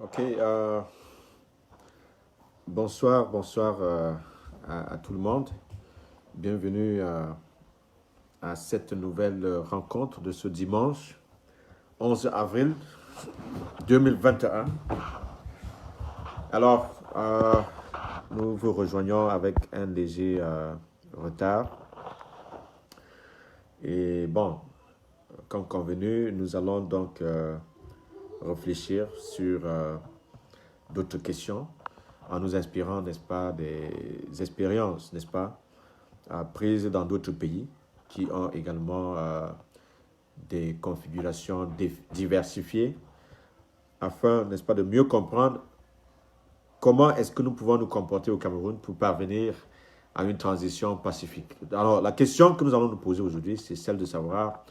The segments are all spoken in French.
Ok, bonsoir, à tout le monde. Bienvenue à cette nouvelle rencontre de ce dimanche 11 avril 2021. Alors, nous vous rejoignons avec un léger retard. Et bon, comme convenu, nous allons donc réfléchir sur d'autres questions en nous inspirant, n'est-ce pas, des expériences, n'est-ce pas, prises dans d'autres pays qui ont également des configurations diversifiées afin, n'est-ce pas, de mieux comprendre comment est-ce que nous pouvons nous comporter au Cameroun pour parvenir à une transition pacifique. Alors, la question que nous allons nous poser aujourd'hui, c'est celle de savoir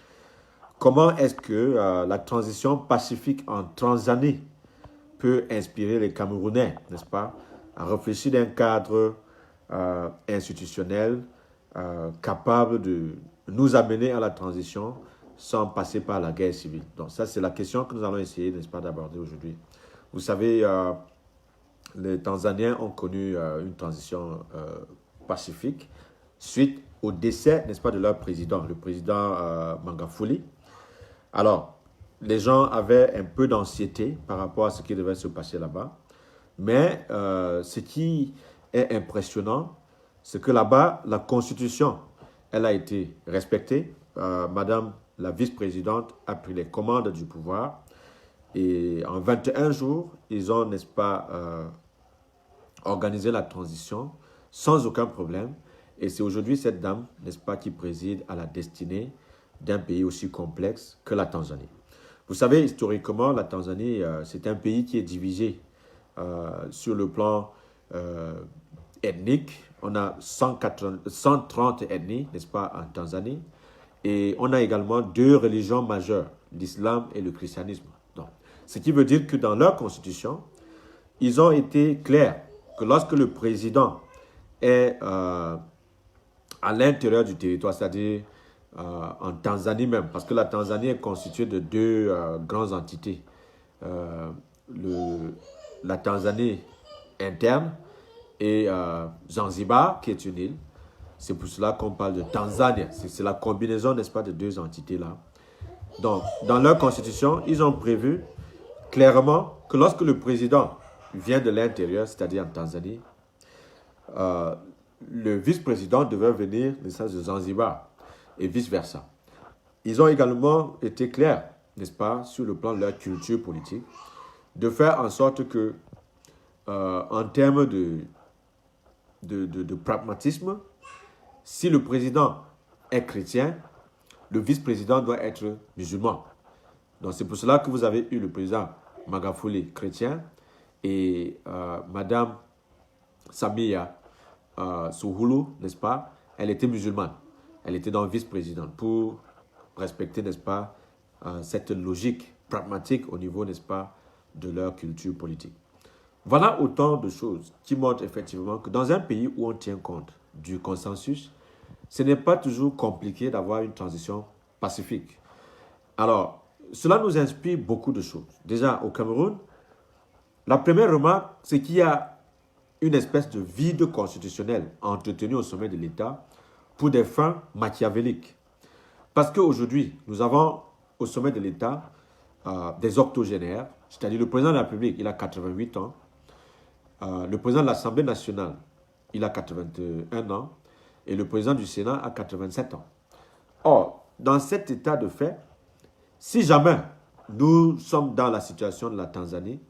comment est-ce que la transition pacifique en Tanzanie peut inspirer les Camerounais, n'est-ce pas, à réfléchir d'un cadre institutionnel capable de nous amener à la transition sans passer par la guerre civile. Donc ça, c'est la question que nous allons essayer, n'est-ce pas, d'aborder aujourd'hui. Vous savez, les Tanzaniens ont connu une transition pacifique suite au décès, n'est-ce pas, de leur président, le président Magufuli. Alors, les gens avaient un peu d'anxiété par rapport à ce qui devait se passer là-bas. Mais ce qui est impressionnant, c'est que là-bas, la Constitution, elle a été respectée. Madame la vice-présidente a pris les commandes du pouvoir. Et en 21 jours, ils ont, n'est-ce pas, organisé la transition sans aucun problème. Et c'est aujourd'hui cette dame, n'est-ce pas, qui préside à la destinée d'un pays aussi complexe que la Tanzanie. Vous savez, historiquement, la Tanzanie, c'est un pays qui est divisé sur le plan ethnique. On a 130 ethnies, n'est-ce pas, en Tanzanie. Et on a également deux religions majeures, l'islam et le christianisme. Donc, ce qui veut dire que dans leur constitution, ils ont été clairs que lorsque le président est à l'intérieur du territoire, c'est-à-dire en Tanzanie même, parce que la Tanzanie est constituée de deux grandes entités. Euh, la Tanzanie interne et Zanzibar, qui est une île. C'est pour cela qu'on parle de Tanzanie. C'est la combinaison, n'est-ce pas, de deux entités-là. Donc, dans leur constitution, ils ont prévu clairement que lorsque le président vient de l'intérieur, c'est-à-dire en Tanzanie, euh, le vice-président devait venir de Zanzibar et vice-versa. Ils ont également été clairs, n'est-ce pas, sur le plan de leur culture politique, de faire en sorte que, en termes de pragmatisme, si le président est chrétien, le vice-président doit être musulman. Donc c'est pour cela que vous avez eu le président Magufuli chrétien et Madame Samia Suluhu, n'est-ce pas, elle était musulmane. Elle était donc vice-présidente pour respecter, n'est-ce pas, cette logique pragmatique au niveau, n'est-ce pas, de leur culture politique. Voilà autant de choses qui montrent effectivement que dans un pays où on tient compte du consensus, ce n'est pas toujours compliqué d'avoir une transition pacifique. Alors, cela nous inspire beaucoup de choses. Déjà, au Cameroun, la première remarque, c'est qu'il y a une espèce de vide constitutionnel entretenu au sommet de l'État pour des fins machiavéliques. Parce qu'aujourd'hui, nous avons au sommet de l'État des octogénaires, c'est-à-dire le président de la République, il a 88 ans, le président de l'Assemblée nationale, il a 81 ans, et le président du Sénat a 87 ans. Or, dans cet état de fait, si jamais nous sommes dans la situation de la Tanzanie,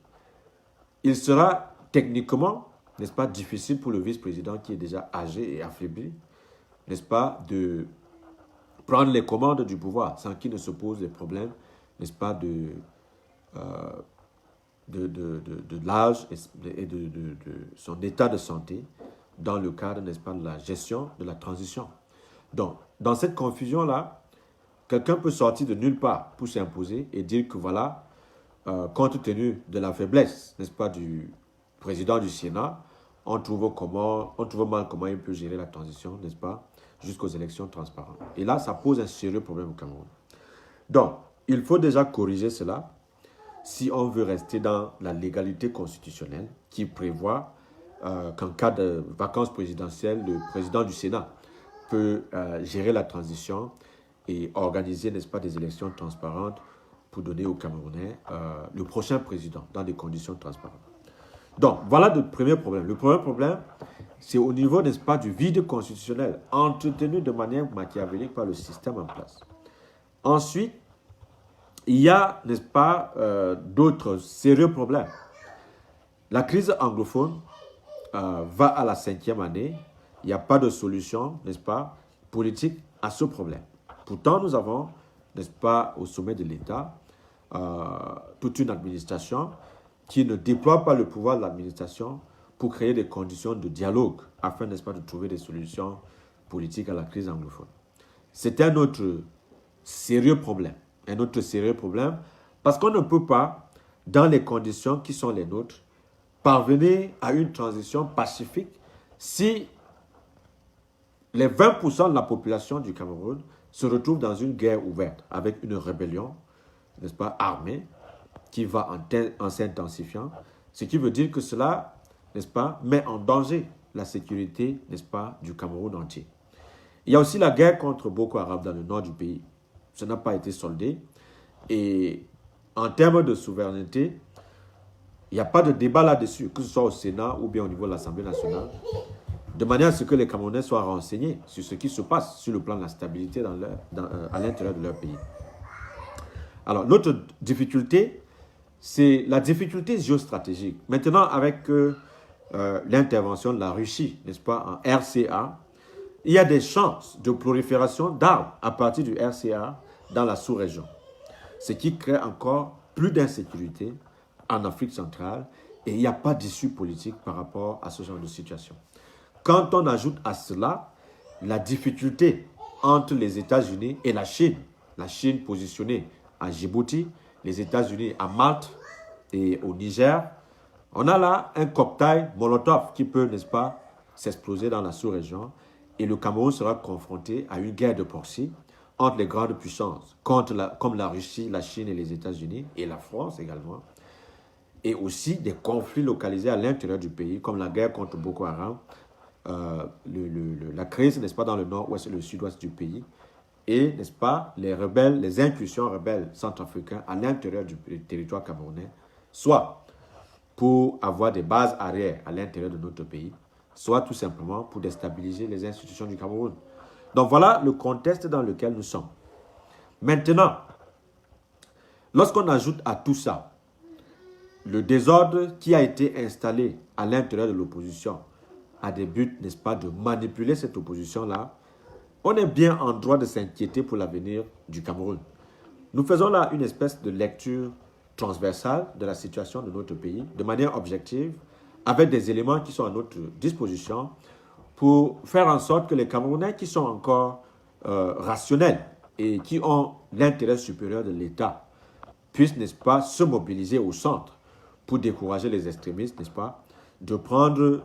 il sera techniquement, n'est-ce pas, difficile pour le vice-président qui est déjà âgé et affaibli, n'est-ce pas, de prendre les commandes du pouvoir sans qu'il ne se pose des problèmes, n'est-ce pas, euh, de l'âge et de son état de santé dans le cadre, n'est-ce pas, de la gestion de la transition. Donc, dans cette confusion-là, quelqu'un peut sortir de nulle part pour s'imposer et dire que voilà, compte tenu de la faiblesse, n'est-ce pas, du président du Sénat, on trouve mal comment il peut gérer la transition, n'est-ce pas, jusqu'aux élections transparentes. Et là, ça pose un sérieux problème au Cameroun. Donc, il faut déjà corriger cela. si on veut rester dans la légalité constitutionnelle qui prévoit qu'en cas de vacances présidentielles, le président du Sénat peut gérer la transition et organiser, n'est-ce pas, des élections transparentes pour donner aux Camerounais le prochain président dans des conditions transparentes. Donc, voilà le premier problème. Le premier problème, c'est au niveau, n'est-ce pas, du vide constitutionnel, entretenu de manière machiavélique par le système en place. Ensuite, il y a, n'est-ce pas, d'autres sérieux problèmes. La crise anglophone va à la 5e année. Il n'y a pas de solution, n'est-ce pas, politique à ce problème. Pourtant, nous avons, n'est-ce pas, au sommet de l'État, toute une administration qui ne déploie pas le pouvoir de l'administration pour créer des conditions de dialogue afin, n'est-ce pas, de trouver des solutions politiques à la crise anglophone. C'est un autre sérieux problème. Un autre sérieux problème parce qu'on ne peut pas, dans les conditions qui sont les nôtres, parvenir à une transition pacifique si les 20% de la population du Cameroun se retrouvent dans une guerre ouverte avec une rébellion, n'est-ce pas, armée, qui va en s'intensifiant, ce qui veut dire que cela, n'est-ce pas, met en danger la sécurité, n'est-ce pas, du Cameroun entier. Il y a aussi la guerre contre Boko Haram dans le nord du pays. Ça n'a pas été soldé. Et en termes de souveraineté, il n'y a pas de débat là-dessus, que ce soit au Sénat ou bien au niveau de l'Assemblée nationale, de manière à ce que les Camerounais soient renseignés sur ce qui se passe sur le plan de la stabilité à l'intérieur de leur pays. Alors, l'autre difficulté, c'est la difficulté géostratégique. Maintenant, avec l'intervention de la Russie, n'est-ce pas, en RCA, il y a des chances de prolifération d'armes à partir du RCA dans la sous-région, ce qui crée encore plus d'insécurité en Afrique centrale et il n'y a pas d'issue politique par rapport à ce genre de situation. Quand on ajoute à cela la difficulté entre les États-Unis et la Chine positionnée à Djibouti, les États-Unis à Malte et au Niger, on a là un cocktail Molotov qui peut, n'est-ce pas, s'exploser dans la sous-région et le Cameroun sera confronté à une guerre de proxy entre les grandes puissances, comme la Russie, la Chine et les États-Unis, et la France également, et aussi des conflits localisés à l'intérieur du pays, comme la guerre contre Boko Haram, la crise, n'est-ce pas, dans le nord-ouest et le sud-ouest du pays, et, n'est-ce pas, les rebelles, les incursions rebelles centrafricains à l'intérieur du territoire camerounais, soit pour avoir des bases arrières à l'intérieur de notre pays, soit tout simplement pour déstabiliser les institutions du Cameroun. Donc voilà le contexte dans lequel nous sommes. Maintenant, lorsqu'on ajoute à tout ça le désordre qui a été installé à l'intérieur de l'opposition à des buts, n'est-ce pas, de manipuler cette opposition-là, on est bien en droit de s'inquiéter pour l'avenir du Cameroun. Nous faisons là une espèce de lecture transversale de la situation de notre pays, de manière objective, avec des éléments qui sont à notre disposition pour faire en sorte que les Camerounais qui sont encore rationnels et qui ont l'intérêt supérieur de l'État puissent, n'est-ce pas, se mobiliser au centre pour décourager les extrémistes, n'est-ce pas, de prendre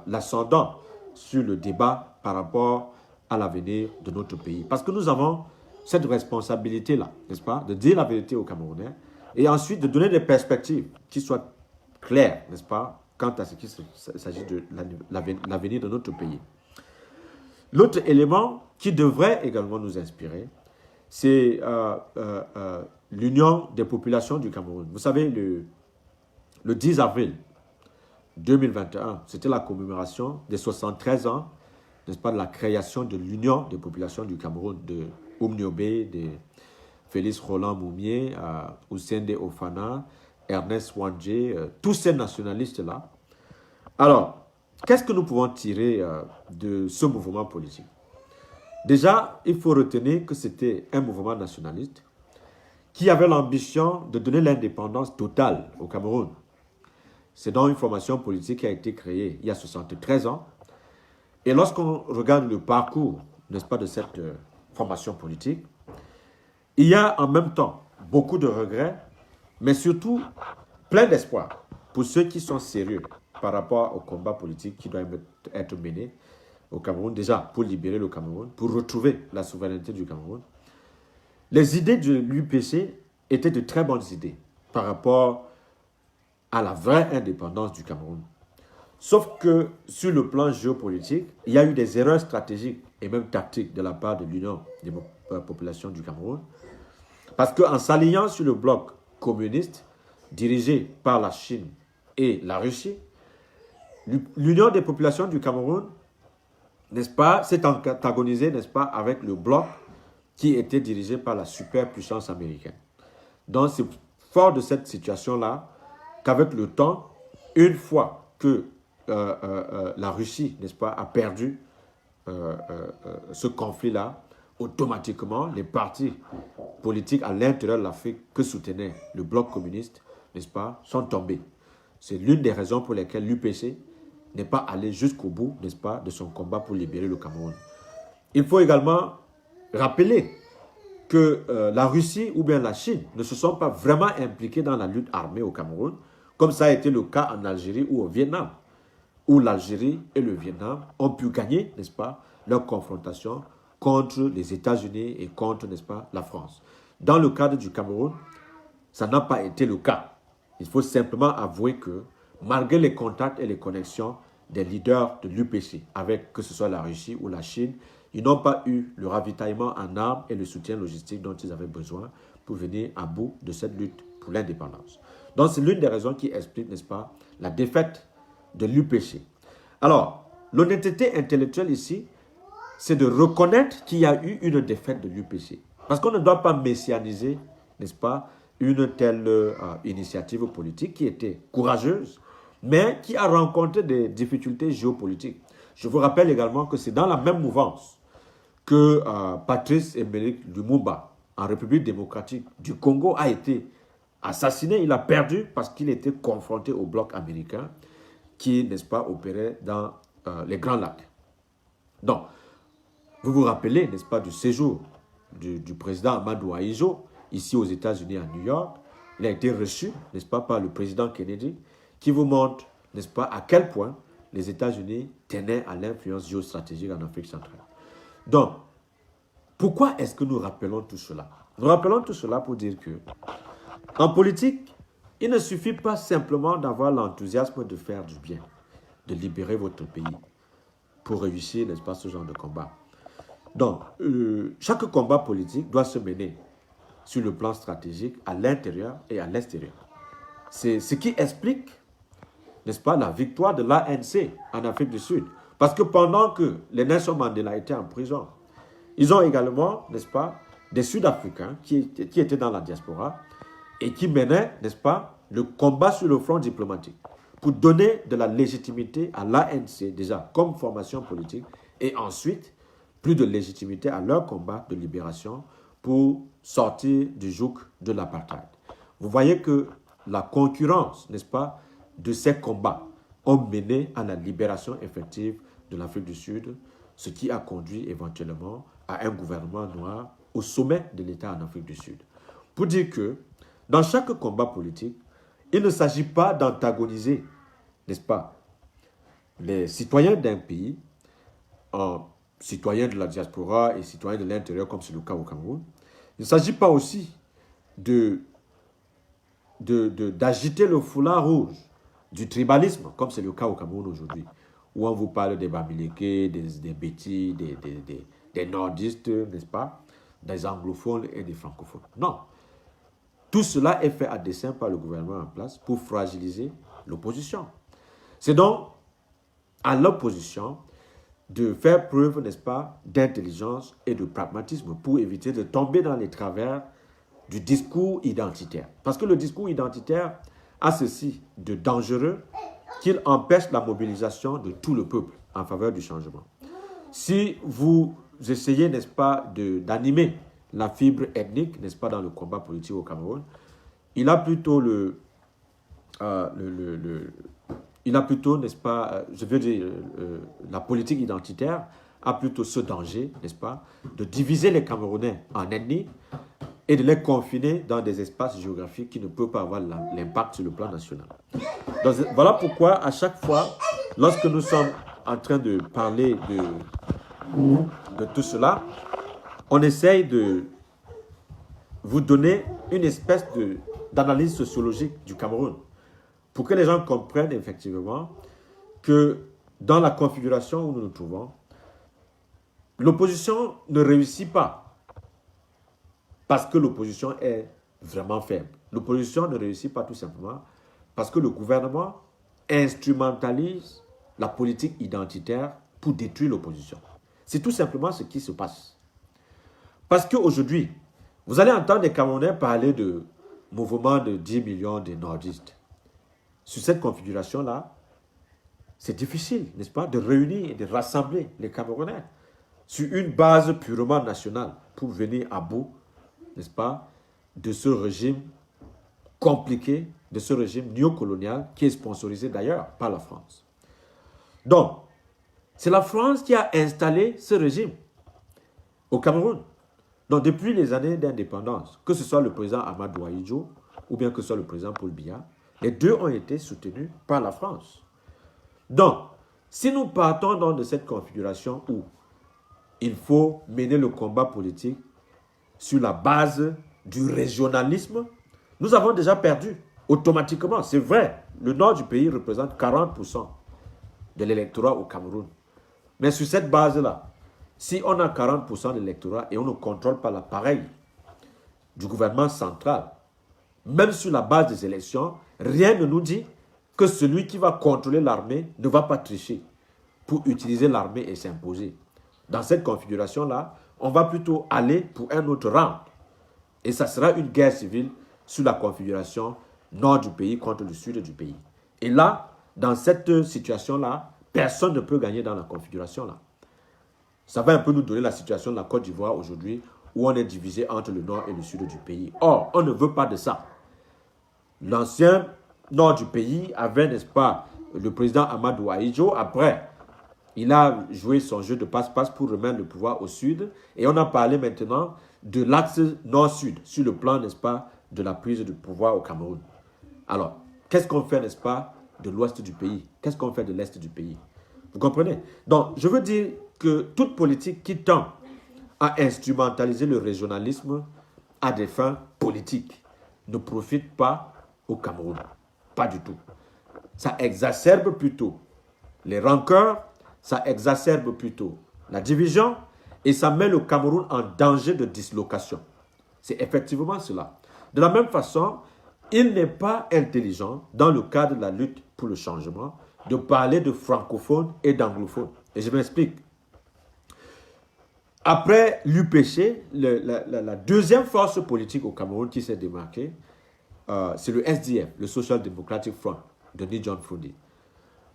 l'ascendant sur le débat par rapport à l'avenir de notre pays. Parce que nous avons cette responsabilité-là, n'est-ce pas, de dire la vérité aux Camerounais et ensuite de donner des perspectives qui soient claires, n'est-ce pas, quant à ce qu'il s'agit de l'avenir de notre pays. L'autre élément qui devrait également nous inspirer, c'est l'union des populations du Cameroun. Vous savez, le 10 avril 2021, c'était la commémoration des 73 ans, n'est-ce pas, de la création de l'union des populations du Cameroun, de Oumniobé, de Félix Roland Moumié, Oussende Ofana, Ernest Wandje, tous ces nationalistes-là. Alors, qu'est-ce que nous pouvons tirer de ce mouvement politique? Déjà, il faut retenir que c'était un mouvement nationaliste qui avait l'ambition de donner l'indépendance totale au Cameroun. C'est donc une formation politique qui a été créée il y a 73 ans. Et lorsqu'on regarde le parcours, n'est-ce pas, de cette formation politique, il y a en même temps beaucoup de regrets, mais surtout plein d'espoir pour ceux qui sont sérieux par rapport au combat politique qui doit être mené au Cameroun, déjà pour libérer le Cameroun, pour retrouver la souveraineté du Cameroun. Les idées de l'UPC étaient de très bonnes idées. par rapport à la vraie indépendance du Cameroun. Sauf que sur le plan géopolitique, il y a eu des erreurs stratégiques et même tactiques de la part de l'Union des populations du Cameroun. Parce qu'en s'alignant sur le bloc communiste dirigé par la Chine et la Russie, l'Union des populations du Cameroun, n'est-ce pas, s'est antagonisée, n'est-ce pas, avec le bloc qui était dirigé par la superpuissance américaine. Donc c'est fort de cette situation-là qu'avec le temps, une fois que la Russie, n'est-ce pas, a perdu ce conflit-là, automatiquement, les partis politiques à l'intérieur de l'Afrique que soutenait le bloc communiste, n'est-ce pas, sont tombés. C'est l'une des raisons pour lesquelles l'UPC n'est pas allé jusqu'au bout, n'est-ce pas, de son combat pour libérer le Cameroun. Il faut également rappeler que la Russie ou bien la Chine ne se sont pas vraiment impliqués dans la lutte armée au Cameroun, comme ça a été le cas en Algérie ou au Vietnam, où l'Algérie et le Vietnam ont pu gagner, n'est-ce pas, leur confrontation contre les États-Unis et contre, n'est-ce pas, la France. Dans le cadre du Cameroun, ça n'a pas été le cas. Il faut simplement avouer que, malgré les contacts et les connexions des leaders de l'UPC, avec que ce soit la Russie ou la Chine, ils n'ont pas eu le ravitaillement en armes et le soutien logistique dont ils avaient besoin pour venir à bout de cette lutte pour l'indépendance. Donc, c'est l'une des raisons qui explique, n'est-ce pas, la défaite de l'UPC. Alors, l'honnêteté intellectuelle ici, c'est de reconnaître qu'il y a eu une défaite de l'UPC. Parce qu'on ne doit pas messianiser, n'est-ce pas, une telle initiative politique qui était courageuse, mais qui a rencontré des difficultés géopolitiques. Je vous rappelle également que c'est dans la même mouvance que Patrice Emery Lumumba, en République démocratique du Congo, a été assassiné. Il a perdu parce qu'il était confronté au bloc américain qui, n'est-ce pas, opérait dans les Grands Lacs. Donc, vous vous rappelez, n'est-ce pas, du séjour du président Amadou Ahidjo, ici aux États-Unis, à New York. Il a été reçu, n'est-ce pas, par le président Kennedy, qui vous montre, n'est-ce pas, à quel point les États-Unis tenaient à l'influence géostratégique en Afrique centrale. Donc, pourquoi est-ce que nous rappelons tout cela? Nous rappelons tout cela pour dire que, en politique, il ne suffit pas simplement d'avoir l'enthousiasme de faire du bien, de libérer votre pays pour réussir, n'est-ce pas, ce genre de combat. Donc, chaque combat politique doit se mener sur le plan stratégique à l'intérieur et à l'extérieur. C'est ce qui explique, n'est-ce pas, la victoire de l'ANC en Afrique du Sud. Parce que pendant que les Nelson Mandela étaient en prison, ils ont également, n'est-ce pas, des Sud-Africains qui étaient dans la diaspora et qui menaient, n'est-ce pas, le combat sur le front diplomatique pour donner de la légitimité à l'ANC, déjà comme formation politique, et ensuite plus de légitimité à leur combat de libération pour sortir du joug de l'apartheid. Vous voyez que la concurrence, n'est-ce pas, de ces combats ont mené à la libération effective de l'Afrique du Sud, ce qui a conduit éventuellement à un gouvernement noir au sommet de l'État en Afrique du Sud. Pour dire que dans chaque combat politique, il ne s'agit pas d'antagoniser, n'est-ce pas, les citoyens d'un pays en citoyens de la diaspora et citoyens de l'intérieur, comme c'est le cas au Cameroun. Il ne s'agit pas aussi d'agiter le foulard rouge du tribalisme, comme c'est le cas au Cameroun aujourd'hui, où on vous parle des Bamileke, des Bétis, des nordistes, n'est-ce pas, des anglophones et des francophones. Non. Tout cela est fait à dessein par le gouvernement en place pour fragiliser l'opposition. C'est donc à l'opposition de faire preuve, n'est-ce pas, d'intelligence et de pragmatisme pour éviter de tomber dans les travers du discours identitaire. Parce que le discours identitaire a ceci de dangereux qu'il empêche la mobilisation de tout le peuple en faveur du changement. Si vous essayez, n'est-ce pas, d'animer la fibre ethnique, n'est-ce pas, dans le combat politique au Cameroun, il a plutôt n'est-ce pas, je veux dire, la politique identitaire a plutôt ce danger, n'est-ce pas, de diviser les Camerounais en ethnies et de les confiner dans des espaces géographiques qui ne peuvent pas avoir l'impact sur le plan national. Donc, voilà pourquoi, à chaque fois, lorsque nous sommes en train de parler de tout cela, on essaye vous donner une espèce d'analyse sociologique du Cameroun pour que les gens comprennent effectivement que dans la configuration où nous nous trouvons, l'opposition ne réussit pas parce que l'opposition est vraiment faible. L'opposition ne réussit pas tout simplement parce que le gouvernement instrumentalise la politique identitaire pour détruire l'opposition. C'est tout simplement ce qui se passe. Parce qu'aujourd'hui, vous allez entendre des Camerounais parler de mouvement de 10 millions de nordistes. Sur cette configuration-là, c'est difficile, n'est-ce pas, de réunir et de rassembler les Camerounais sur une base purement nationale pour venir à bout, n'est-ce pas, de ce régime compliqué, de ce régime néocolonial qui est sponsorisé d'ailleurs par la France. Donc, c'est la France qui a installé ce régime au Cameroun. Donc, depuis les années d'indépendance, que ce soit le président Amadou Ahidjo ou bien que ce soit le président Paul Biya, les deux ont été soutenus par la France. Donc, si nous partons donc de cette configuration où il faut mener le combat politique sur la base du régionalisme, nous avons déjà perdu automatiquement. C'est vrai, le nord du pays représente 40% de l'électorat au Cameroun. Mais sur cette base-là, si on a 40% de l'électorat et on ne contrôle pas l'appareil du gouvernement central, même sur la base des élections, rien ne nous dit que celui qui va contrôler l'armée ne va pas tricher pour utiliser l'armée et s'imposer. Dans cette configuration-là, on va plutôt aller pour un autre round. Et ça sera une guerre civile sur la configuration nord du pays contre le sud du pays. Et là, dans cette situation-là, personne ne peut gagner dans la configuration-là. Ça va un peu nous donner la situation de la Côte d'Ivoire aujourd'hui, où on est divisé entre le nord et le sud du pays. Or, on ne veut pas de ça. L'ancien nord du pays avait, n'est-ce pas, le président Amadou Ahidjo. Après, il a joué son jeu de passe-passe pour remettre le pouvoir au sud. Et on a parlé maintenant de l'axe nord-sud, sur le plan, n'est-ce pas, de la prise de pouvoir au Cameroun. Alors, qu'est-ce qu'on fait, n'est-ce pas, de l'ouest du pays? Qu'est-ce qu'on fait de l'est du pays? Vous comprenez? Donc, je veux dire que toute politique qui tend à instrumentaliser le régionalisme à des fins politiques ne profite pas au Cameroun. Pas du tout. Ça exacerbe plutôt les rancœurs, ça exacerbe plutôt la division et ça met le Cameroun en danger de dislocation. C'est effectivement cela. De la même façon, il n'est pas intelligent, dans le cadre de la lutte pour le changement, de parler de francophones et d'anglophones. Et je m'explique. Après l'UPC, la deuxième force politique au Cameroun qui s'est démarquée, c'est le SDF, le Social Democratic Front, de Ni John Frundi.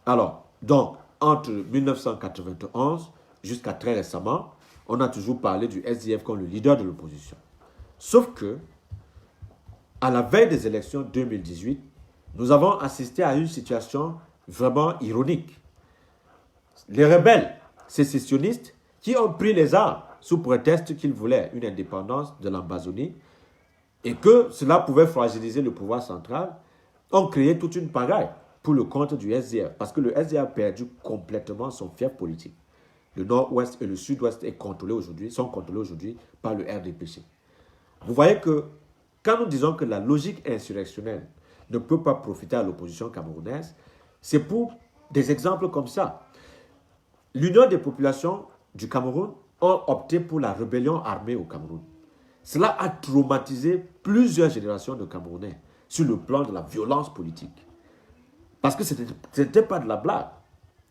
Alors, donc, entre 1991 jusqu'à très récemment, on a toujours parlé du SDF comme le leader de l'opposition. Sauf que, à la veille des élections 2018, nous avons assisté à une situation vraiment ironique. Les rebelles sécessionnistes qui ont pris les armes sous prétexte qu'ils voulaient une indépendance de l'Ambazonie et que cela pouvait fragiliser le pouvoir central, ont créé toute une pagaille pour le compte du SDF, parce que le SDF a perdu complètement son fief politique. Le nord-ouest et le sud-ouest sont contrôlés aujourd'hui par le RDPC. Vous voyez que quand nous disons que la logique insurrectionnelle ne peut pas profiter à l'opposition camerounaise, c'est pour des exemples comme ça. L'Union des populations du Cameroun ont opté pour la rébellion armée au Cameroun. Cela a traumatisé plusieurs générations de Camerounais sur le plan de la violence politique. Parce que ce n'était pas de la blague.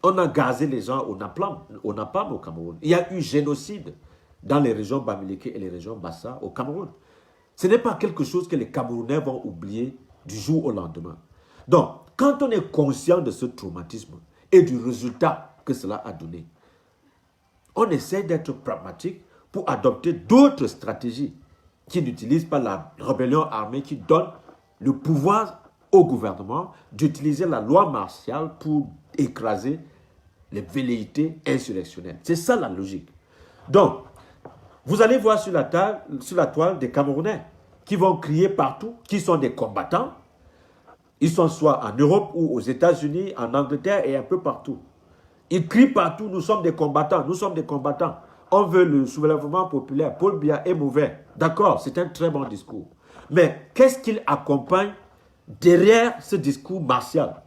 On a gazé les gens au napalm au Cameroun. Il y a eu génocide dans les régions Bamileke et les régions Bassa au Cameroun. Ce n'est pas quelque chose que les Camerounais vont oublier du jour au lendemain. Donc, quand on est conscient de ce traumatisme et du résultat que cela a donné, on essaie d'être pragmatique pour adopter d'autres stratégies qui n'utilisent pas la rébellion armée, qui donne le pouvoir au gouvernement d'utiliser la loi martiale pour écraser les velléités insurrectionnelles. C'est ça la logique. Donc, vous allez voir sur la toile des Camerounais qui vont crier partout, qui sont des combattants. Ils sont soit en Europe ou aux États-Unis, en Angleterre et un peu partout. Ils crient partout, nous sommes des combattants, nous sommes des combattants. on veut le soulèvement populaire. Paul Biya est mauvais. D'accord, c'est un très bon discours. Mais qu'est-ce qu'il accompagne derrière ce discours martial?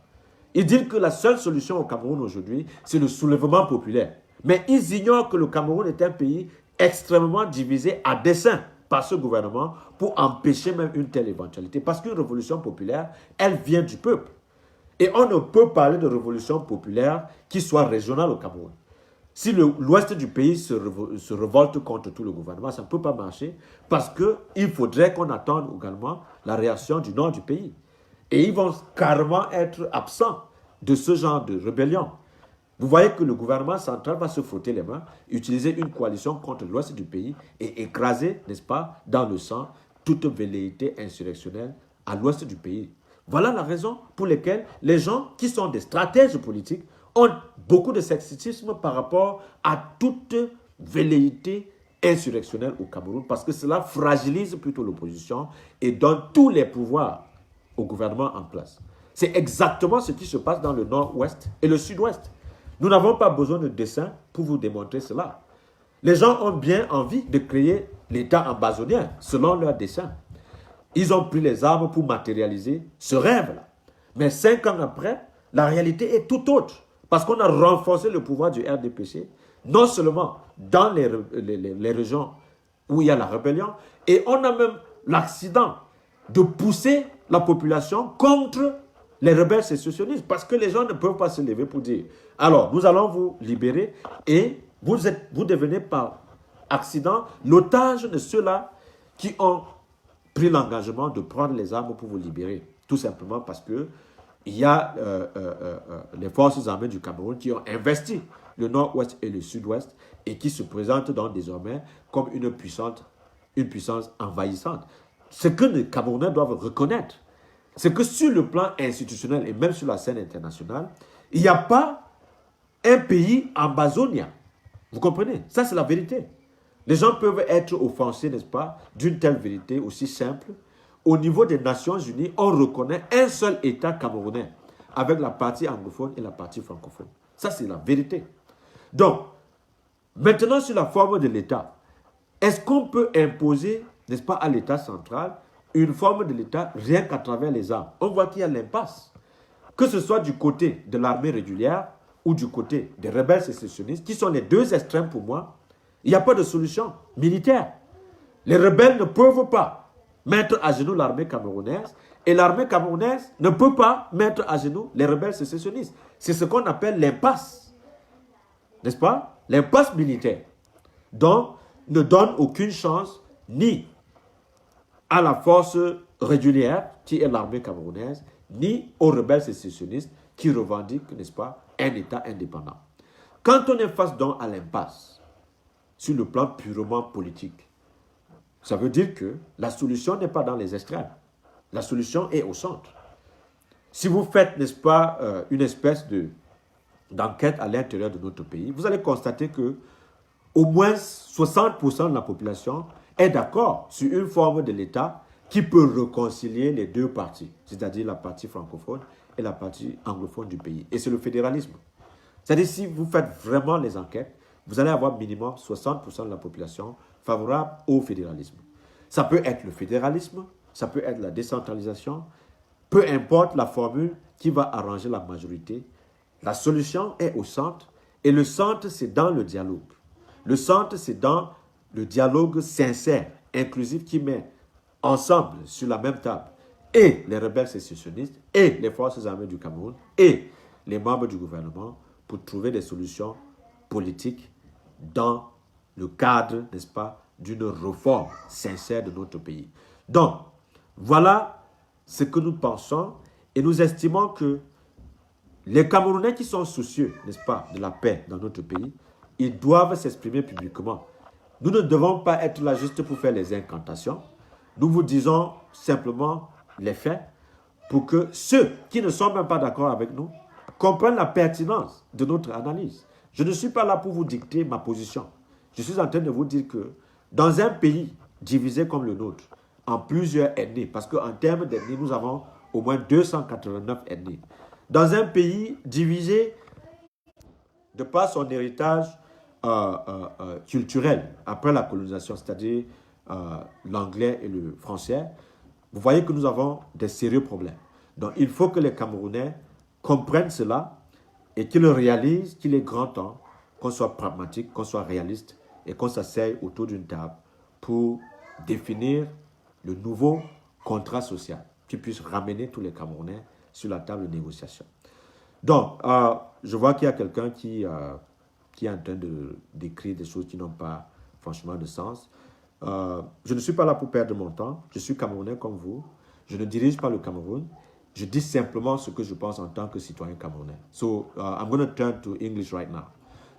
Ils disent que la seule solution au Cameroun aujourd'hui, c'est le soulèvement populaire. Mais ils ignorent que le Cameroun est un pays extrêmement divisé à dessein par ce gouvernement pour empêcher même une telle éventualité. Parce qu'une révolution populaire, elle vient du peuple. Et on ne peut parler de révolution populaire qui soit régionale au Cameroun. Si l'ouest du pays se révolte contre tout le gouvernement, ça ne peut pas marcher parce qu'il faudrait qu'on attende également la réaction du nord du pays. Et ils vont carrément être absents de ce genre de rébellion. Vous voyez que le gouvernement central va se frotter les mains, utiliser une coalition contre l'ouest du pays et écraser, n'est-ce pas, dans le sang, toute velléité insurrectionnelle à l'ouest du pays. Voilà la raison pour laquelle les gens qui sont des stratèges politiques ont beaucoup de scepticisme par rapport à toute velléité insurrectionnelle au Cameroun, parce que cela fragilise plutôt l'opposition et donne tous les pouvoirs au gouvernement en place. C'est exactement ce qui se passe dans le nord-ouest et le sud-ouest. Nous n'avons pas besoin de dessin pour vous démontrer cela. Les gens ont bien envie de créer l'État ambazonien selon leur dessein. Ils ont pris les armes pour matérialiser ce rêve-là. Mais 5 ans après, la réalité est tout autre. Parce qu'on a renforcé le pouvoir du RDPC, non seulement dans les régions où il y a la rébellion, et on a même l'accident de pousser la population contre les rebelles sécessionnistes, parce que les gens ne peuvent pas se lever pour dire « Alors, nous allons vous libérer » et vous devenez par accident l'otage de ceux-là qui ont pris l'engagement de prendre les armes pour vous libérer. Tout simplement parce que il y a les forces armées du Cameroun qui ont investi le nord-ouest et le sud-ouest et qui se présentent donc désormais comme une puissance envahissante. Ce que les Camerounais doivent reconnaître, c'est que sur le plan institutionnel et même sur la scène internationale, il n'y a pas un pays ambazonien. Vous comprenez? Ça, c'est la vérité. Les gens peuvent être offensés, n'est-ce pas, d'une telle vérité aussi simple. Au niveau des Nations Unies, on reconnaît un seul État camerounais avec la partie anglophone et la partie francophone. Ça, c'est la vérité. Donc, maintenant sur la forme de l'État, est-ce qu'on peut imposer, n'est-ce pas, à l'État central une forme de l'État rien qu'à travers les armes? On voit qu'il y a l'impasse. Que ce soit du côté de l'armée régulière ou du côté des rebelles sécessionnistes, qui sont les deux extrêmes pour moi, il n'y a pas de solution militaire. Les rebelles ne peuvent pas mettre à genoux l'armée camerounaise et l'armée camerounaise ne peut pas mettre à genoux les rebelles sécessionnistes. C'est ce qu'on appelle l'impasse. N'est-ce pas? L'impasse militaire. Donc, ne donne aucune chance ni à la force régulière, qui est l'armée camerounaise, ni aux rebelles sécessionnistes qui revendiquent, n'est-ce pas, un État indépendant. Quand on est face donc à l'impasse, sur le plan purement politique, ça veut dire que la solution n'est pas dans les extrêmes. La solution est au centre. Si vous faites, n'est-ce pas, une espèce d'enquête à l'intérieur de notre pays, vous allez constater que au moins 60% de la population est d'accord sur une forme de l'État qui peut réconcilier les deux parties, c'est-à-dire la partie francophone et la partie anglophone du pays. Et c'est le fédéralisme. C'est-à-dire, si vous faites vraiment les enquêtes, vous allez avoir minimum 60% de la population favorable au fédéralisme. Ça peut être le fédéralisme, ça peut être la décentralisation, peu importe la formule qui va arranger la majorité. La solution est au centre, et le centre, c'est dans le dialogue. Le centre, c'est dans le dialogue sincère, inclusif, qui met ensemble sur la même table et les rebelles sécessionnistes et les forces armées du Cameroun et les membres du gouvernement pour trouver des solutions politiques dans le cadre, n'est-ce pas, d'une réforme sincère de notre pays. Donc, voilà ce que nous pensons et nous estimons que les Camerounais qui sont soucieux, n'est-ce pas, de la paix dans notre pays, ils doivent s'exprimer publiquement. Nous ne devons pas être là juste pour faire les incantations. Nous vous disons simplement les faits pour que ceux qui ne sont même pas d'accord avec nous comprennent la pertinence de notre analyse. Je ne suis pas là pour vous dicter ma position. Je suis en train de vous dire que dans un pays divisé comme le nôtre, en plusieurs ethnies, parce qu'en termes d'ethnies, nous avons au moins 289 ethnies. Dans un pays divisé de par son héritage culturelle après la colonisation, c'est-à-dire l'anglais et le français, vous voyez que nous avons des sérieux problèmes. Donc, il faut que les Camerounais comprennent cela et qu'ils réalisent qu'il est grand temps qu'on soit pragmatique, qu'on soit réaliste et qu'on s'asseye autour d'une table pour définir le nouveau contrat social qui puisse ramener tous les Camerounais sur la table de négociation. Donc, je vois qu'il y a quelqu'un qui est en train d'écrire des choses qui n'ont pas franchement de sens. Je ne suis pas là pour perdre mon temps. Je suis Camerounais comme vous. Je ne dirige pas le Cameroun. Je dis simplement ce que je pense en tant que citoyen camerounais. So, I'm going to turn to English right now.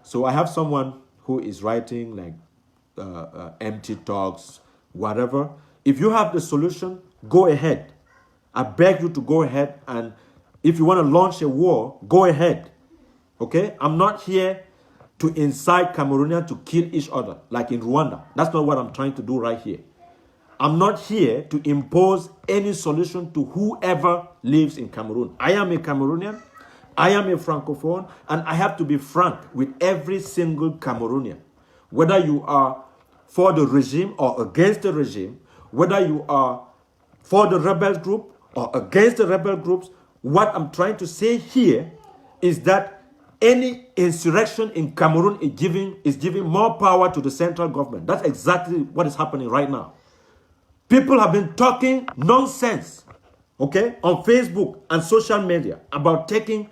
So, I have someone who is writing like empty talks, whatever. If you have the solution, go ahead. I beg you to go ahead, and if you want to launch a war, go ahead. Okay? I'm not here to incite Cameroonians to kill each other, like in Rwanda. That's not what I'm trying to do right here. I'm not here to impose any solution to whoever lives in Cameroon. I am a Cameroonian, I am a Francophone, and I have to be frank with every single Cameroonian. Whether you are for the regime or against the regime, whether you are for the rebel group or against the rebel groups, what I'm trying to say here is that any insurrection in Cameroon is giving more power to the central government. That's exactly what is happening right now. People have been talking nonsense, okay, on Facebook and social media about picking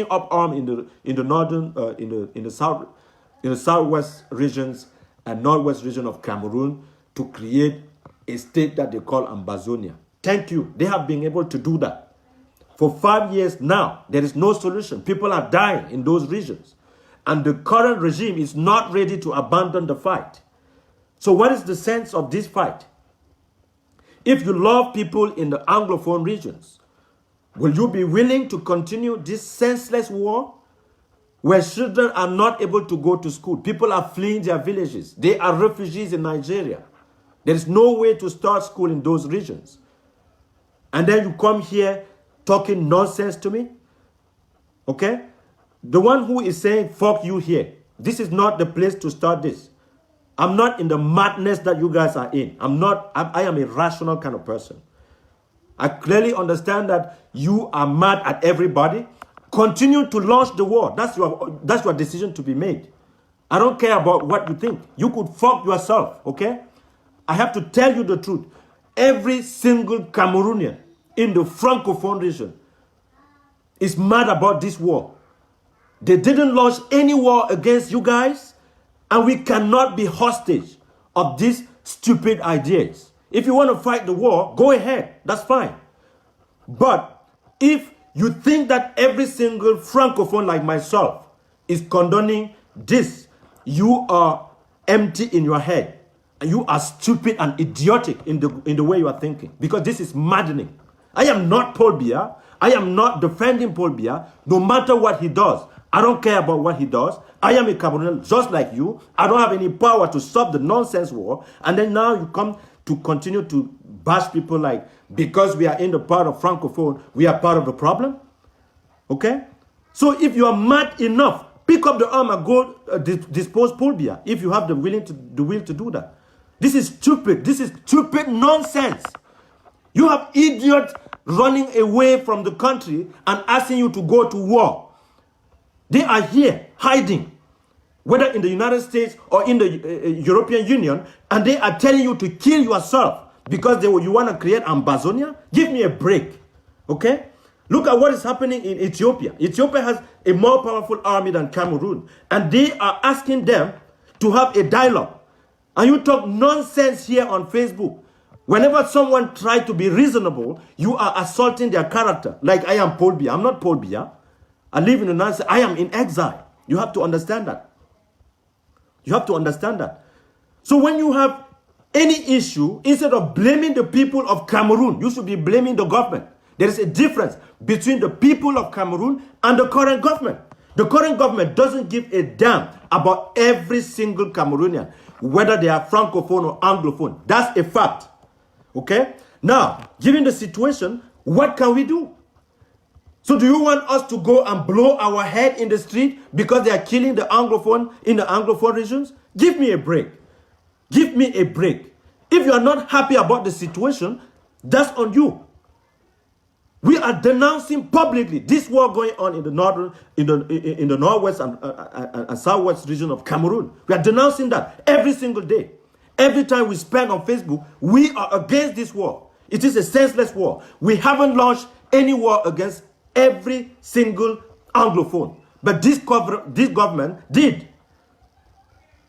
up arms in the northern in the southwest regions and northwest region of Cameroon to create a state that they call Ambazonia. Thank you. They have been able to do that. For 5 years now, there is no solution. People are dying in those regions. And the current regime is not ready to abandon the fight. So what is the sense of this fight? If you love people in the Anglophone regions, will you be willing to continue this senseless war where children are not able to go to school? People are fleeing their villages. They are refugees in Nigeria. There is no way to start school in those regions. And then you come here talking nonsense to me? Okay? The one who is saying, fuck you here, this is not the place to start this. I'm not in the madness that you guys are in. I am a rational kind of person. I clearly understand that you are mad at everybody. Continue to launch the war. That's your decision to be made. I don't care about what you think. You could fuck yourself, okay? I have to tell you the truth. Every single Cameroonian in the Francophone region is mad about this war. They didn't launch any war against you guys, and we cannot be hostage of these stupid ideas. If you want to fight the war, go ahead. That's fine. But if you think that every single Francophone like myself is condoning this, you are empty in your head. And you are stupid and idiotic in the way you are thinking. Because this is maddening. I am not Paul Biya. I am not defending Paul Biya, no matter what he does. I don't care about what he does. I am a Cameroonian just like you. I don't have any power to stop the nonsense war. And then now you come to continue to bash people like, because we are in the part of Francophone, we are part of the problem. Okay? So if you are mad enough, pick up the arm and go dispose Paul Biya if you have the will to do that. This is stupid. This is stupid nonsense. You have idiots running away from the country and asking you to go to war. They are here hiding, whether in the United States or in the European Union, and they are telling you to kill yourself because you want to create Ambazonia. Give me a break, okay? Look at what is happening in Ethiopia. Ethiopia has a more powerful army than Cameroon, and they are asking them to have a dialogue. And you talk nonsense here on Facebook. Whenever someone tries to be reasonable, you are assaulting their character. Like I am Paul Biya. I'm not Paul Biya. I live in the United States. I am in exile. You have to understand that. You have to understand that. So when you have any issue, instead of blaming the people of Cameroon, you should be blaming the government. There is a difference between the people of Cameroon and the current government. The current government doesn't give a damn about every single Cameroonian, whether they are Francophone or Anglophone. That's a fact. Okay? Now, given the situation, what can we do? So do you want us to go and blow our head in the street because they are killing the Anglophone in the Anglophone regions? Give me a break. Give me a break. If you are not happy about the situation, that's on you. We are denouncing publicly this war going on in the northern, in the northwest and southwest region of Cameroon. We are denouncing that every single day. Every time we spend on Facebook, we are against this war. It is a senseless war. We haven't launched any war against every single Anglophone, but this government did.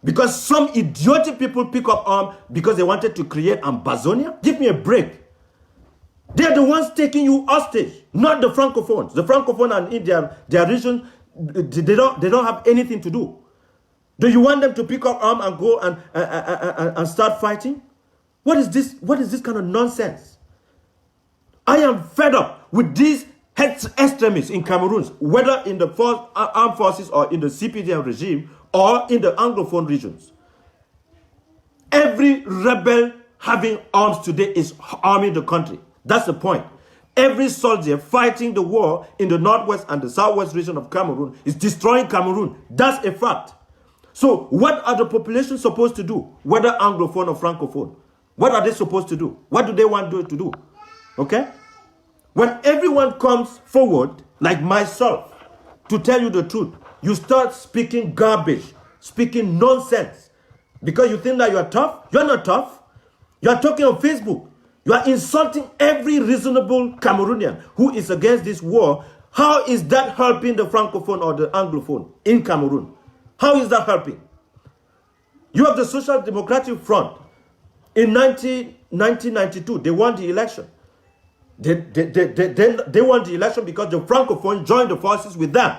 Because some idiotic people pick up arms because they wanted to create Ambazonia. Give me a break. They're the ones taking you hostage, not the Francophones. The Francophone and in their region, they don't have anything to do. Do you want them to pick up arms and go and start fighting? What is this? What is this kind of nonsense? I am fed up with these extremists in Cameroon, whether in the armed forces or in the CPDM regime or in the Anglophone regions. Every rebel having arms today is arming the country. That's the point. Every soldier fighting the war in the northwest and the southwest region of Cameroon is destroying Cameroon. That's a fact. So what are the population supposed to do, whether Anglophone or Francophone? What are they supposed to do? What do they want to do? Okay? When everyone comes forward, like myself, to tell you the truth, you start speaking garbage, speaking nonsense, because you think that you are tough. You are not tough. You are talking on Facebook. You are insulting every reasonable Cameroonian who is against this war. How is that helping the Francophone or the Anglophone in Cameroon? How is that helping? You have the Social Democratic Front. In 1992, they won the election. They won the election because the Francophone joined the forces with them.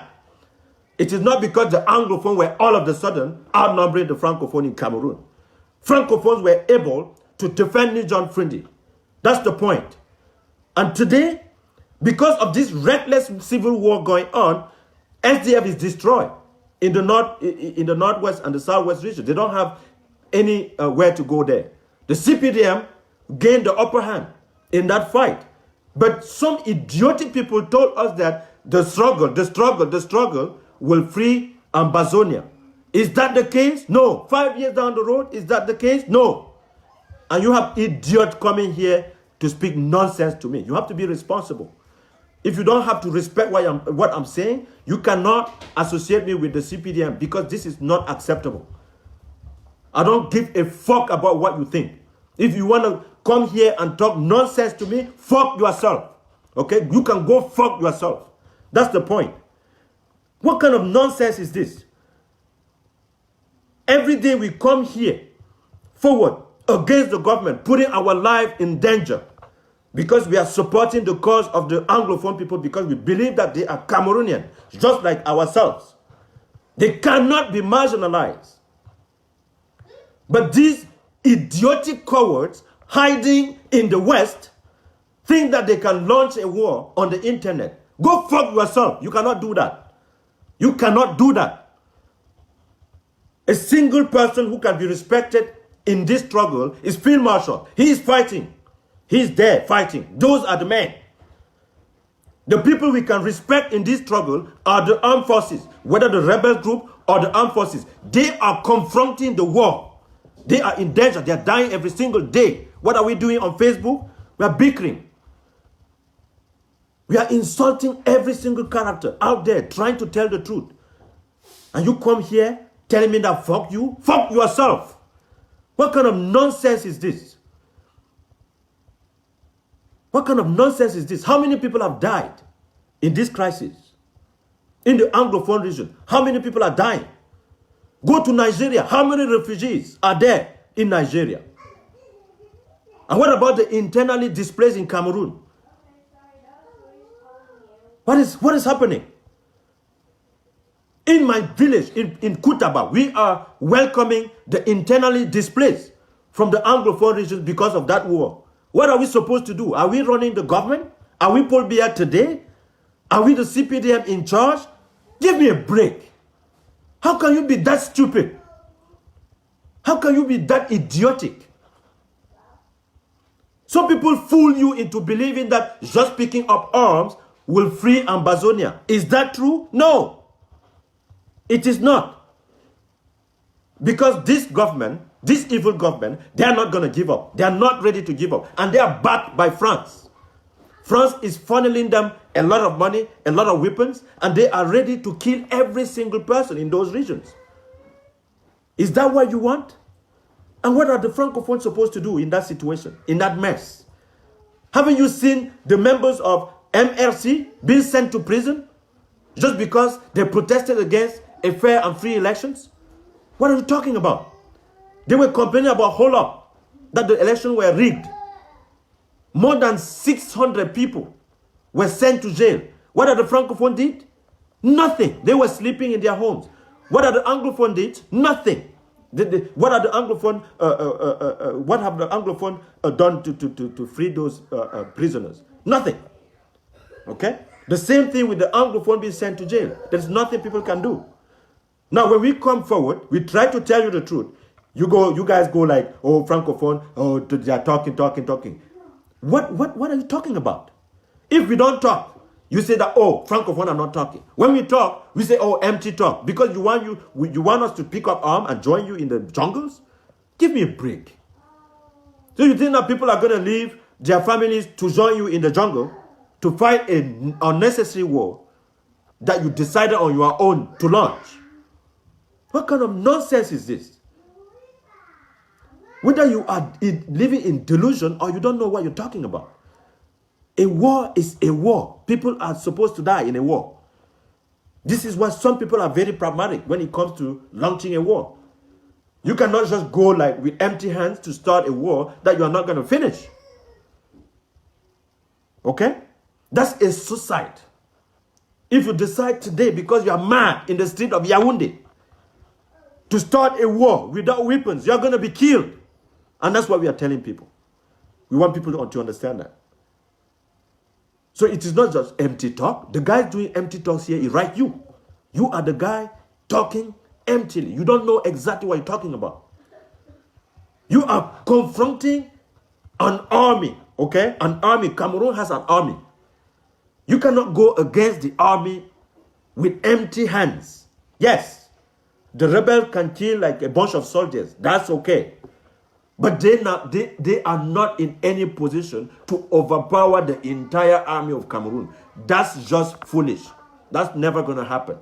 It is not because the Anglophone were all of a sudden outnumbering the Francophone in Cameroon. Francophones were able to defend John Frindi. That's the point. And today, because of this reckless civil war going on, SDF is destroyed in the northwest and the southwest region. They don't have anywhere to go there. The CPDM gained the upper hand in that fight. But some idiotic people told us that the struggle will free Ambazonia. Is that the case? No. 5 years down the road, is that the case? No. And you have idiots coming here to speak nonsense to me. You have to be responsible. If you don't have to respect what I'm saying, you cannot associate me with the CPDM because this is not acceptable. I don't give a fuck about what you think. If you want to come here and talk nonsense to me, fuck yourself. Okay? You can go fuck yourself. That's the point. What kind of nonsense is this? Every day we come here forward against the government, putting our life in danger because we are supporting the cause of the Anglophone people because we believe that they are Cameroonian, just like ourselves. They cannot be marginalized. But these idiotic cowards hiding in the West think that they can launch a war on the internet. Go fuck yourself. You cannot do that. You cannot do that. A single person who can be respected in this struggle is Field Marshal. He is fighting. He is there fighting. Those are the men. The people we can respect in this struggle are the armed forces, whether the rebel group or the armed forces. They are confronting the war. They are in danger. They are dying every single day. What are we doing on Facebook? We are bickering. We are insulting every single character out there trying to tell the truth. And you come here telling me that fuck you? Fuck yourself. What kind of nonsense is this? What kind of nonsense is this? How many people have died in this crisis? In the Anglophone region, how many people are dying? Go to Nigeria. How many refugees are there in Nigeria? And what about the internally displaced in Cameroon? What is happening? In my village, in Kutaba, we are welcoming the internally displaced from the Anglophone regions because of that war. What are we supposed to do? Are we running the government? Are we Paul Biya today? Are we the CPDM in charge? Give me a break. How can you be that stupid? How can you be that idiotic? Some people fool you into believing that just picking up arms will free Ambazonia. Is that true? No. It is not. Because this government, this evil government, they are not going to give up. They are not ready to give up. And they are backed by France. France is funneling them a lot of money, a lot of weapons, and they are ready to kill every single person in those regions. Is that what you want? And what are the Francophones supposed to do in that situation, in that mess? Haven't you seen the members of MRC being sent to prison just because they protested against a fair and free elections? What are you talking about? They were complaining about hold up, that the elections were rigged. More than 600 people were sent to jail. What are the Francophones did? Nothing. They were sleeping in their homes. What are the Anglophones did? Nothing. What are the Anglophone? What have the Anglophone done to free those prisoners? Nothing. Okay. The same thing with the Anglophone being sent to jail. There's nothing people can do. Now, when we come forward, we try to tell you the truth. You guys go like, oh, Francophone, oh, they are talking. What are you talking about? If we don't talk, you say that, oh, Francophone are not talking. When we talk, we say, oh, empty talk. Because you want us to pick up arms and join you in the jungles? Give me a break. So you think that people are going to leave their families to join you in the jungle to fight an unnecessary war that you decided on your own to launch? What kind of nonsense is this? Whether you are living in delusion or you don't know what you're talking about. A war is a war. People are supposed to die in a war. This is why some people are very pragmatic when it comes to launching a war. You cannot just go like with empty hands to start a war that you are not going to finish. Okay? That's a suicide. If you decide today because you are mad in the street of Yaoundé to start a war without weapons, you are going to be killed. And that's what we are telling people. We want people to understand that. So it is not just empty talk. The guy doing empty talks here is right you. You are the guy talking emptily. You don't know exactly what you're talking about. You are confronting an army, okay? An army. Cameroon has an army. You cannot go against the army with empty hands. Yes, the rebel can kill like a bunch of soldiers. That's okay. But they are not in any position to overpower the entire army of Cameroon. That's just foolish. That's never going to happen.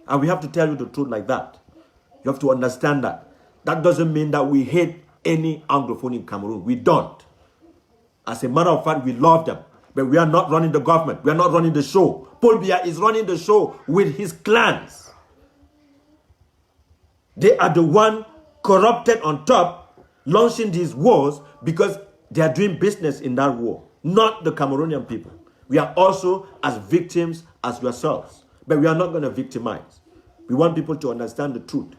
And we have to tell you the truth like that. You have to understand that. That doesn't mean that we hate any Anglophone in Cameroon. We don't. As a matter of fact, we love them. But we are not running the government. We are not running the show. Paul Biya is running the show with his clans. They are the one corrupted on top, launching these wars because they are doing business in that war, not the Cameroonian people. We are also as victims as yourselves, but we are not going to victimize. We want people to understand the truth.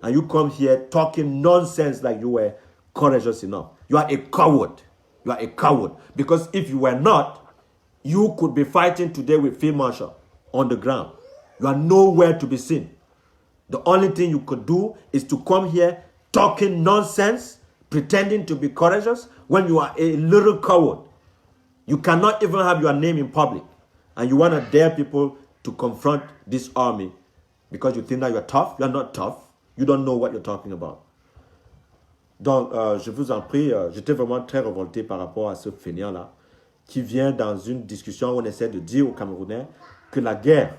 And you come here talking nonsense like you were courageous enough. You are a coward. You are a coward. Because if you were not, you could be fighting today with Field Marshal on the ground. You are nowhere to be seen. The only thing you could do is to come here talking nonsense, pretending to be courageous when you are a little coward. You cannot even have your name in public. And you want to dare people to confront this army because you think that you are tough. You are not tough. You don't know what you're talking about. Donc, je vous en prie, j'étais vraiment très révolté par rapport à ce fainéant-là qui vient dans une discussion où on essaie de dire aux Camerounais que la guerre,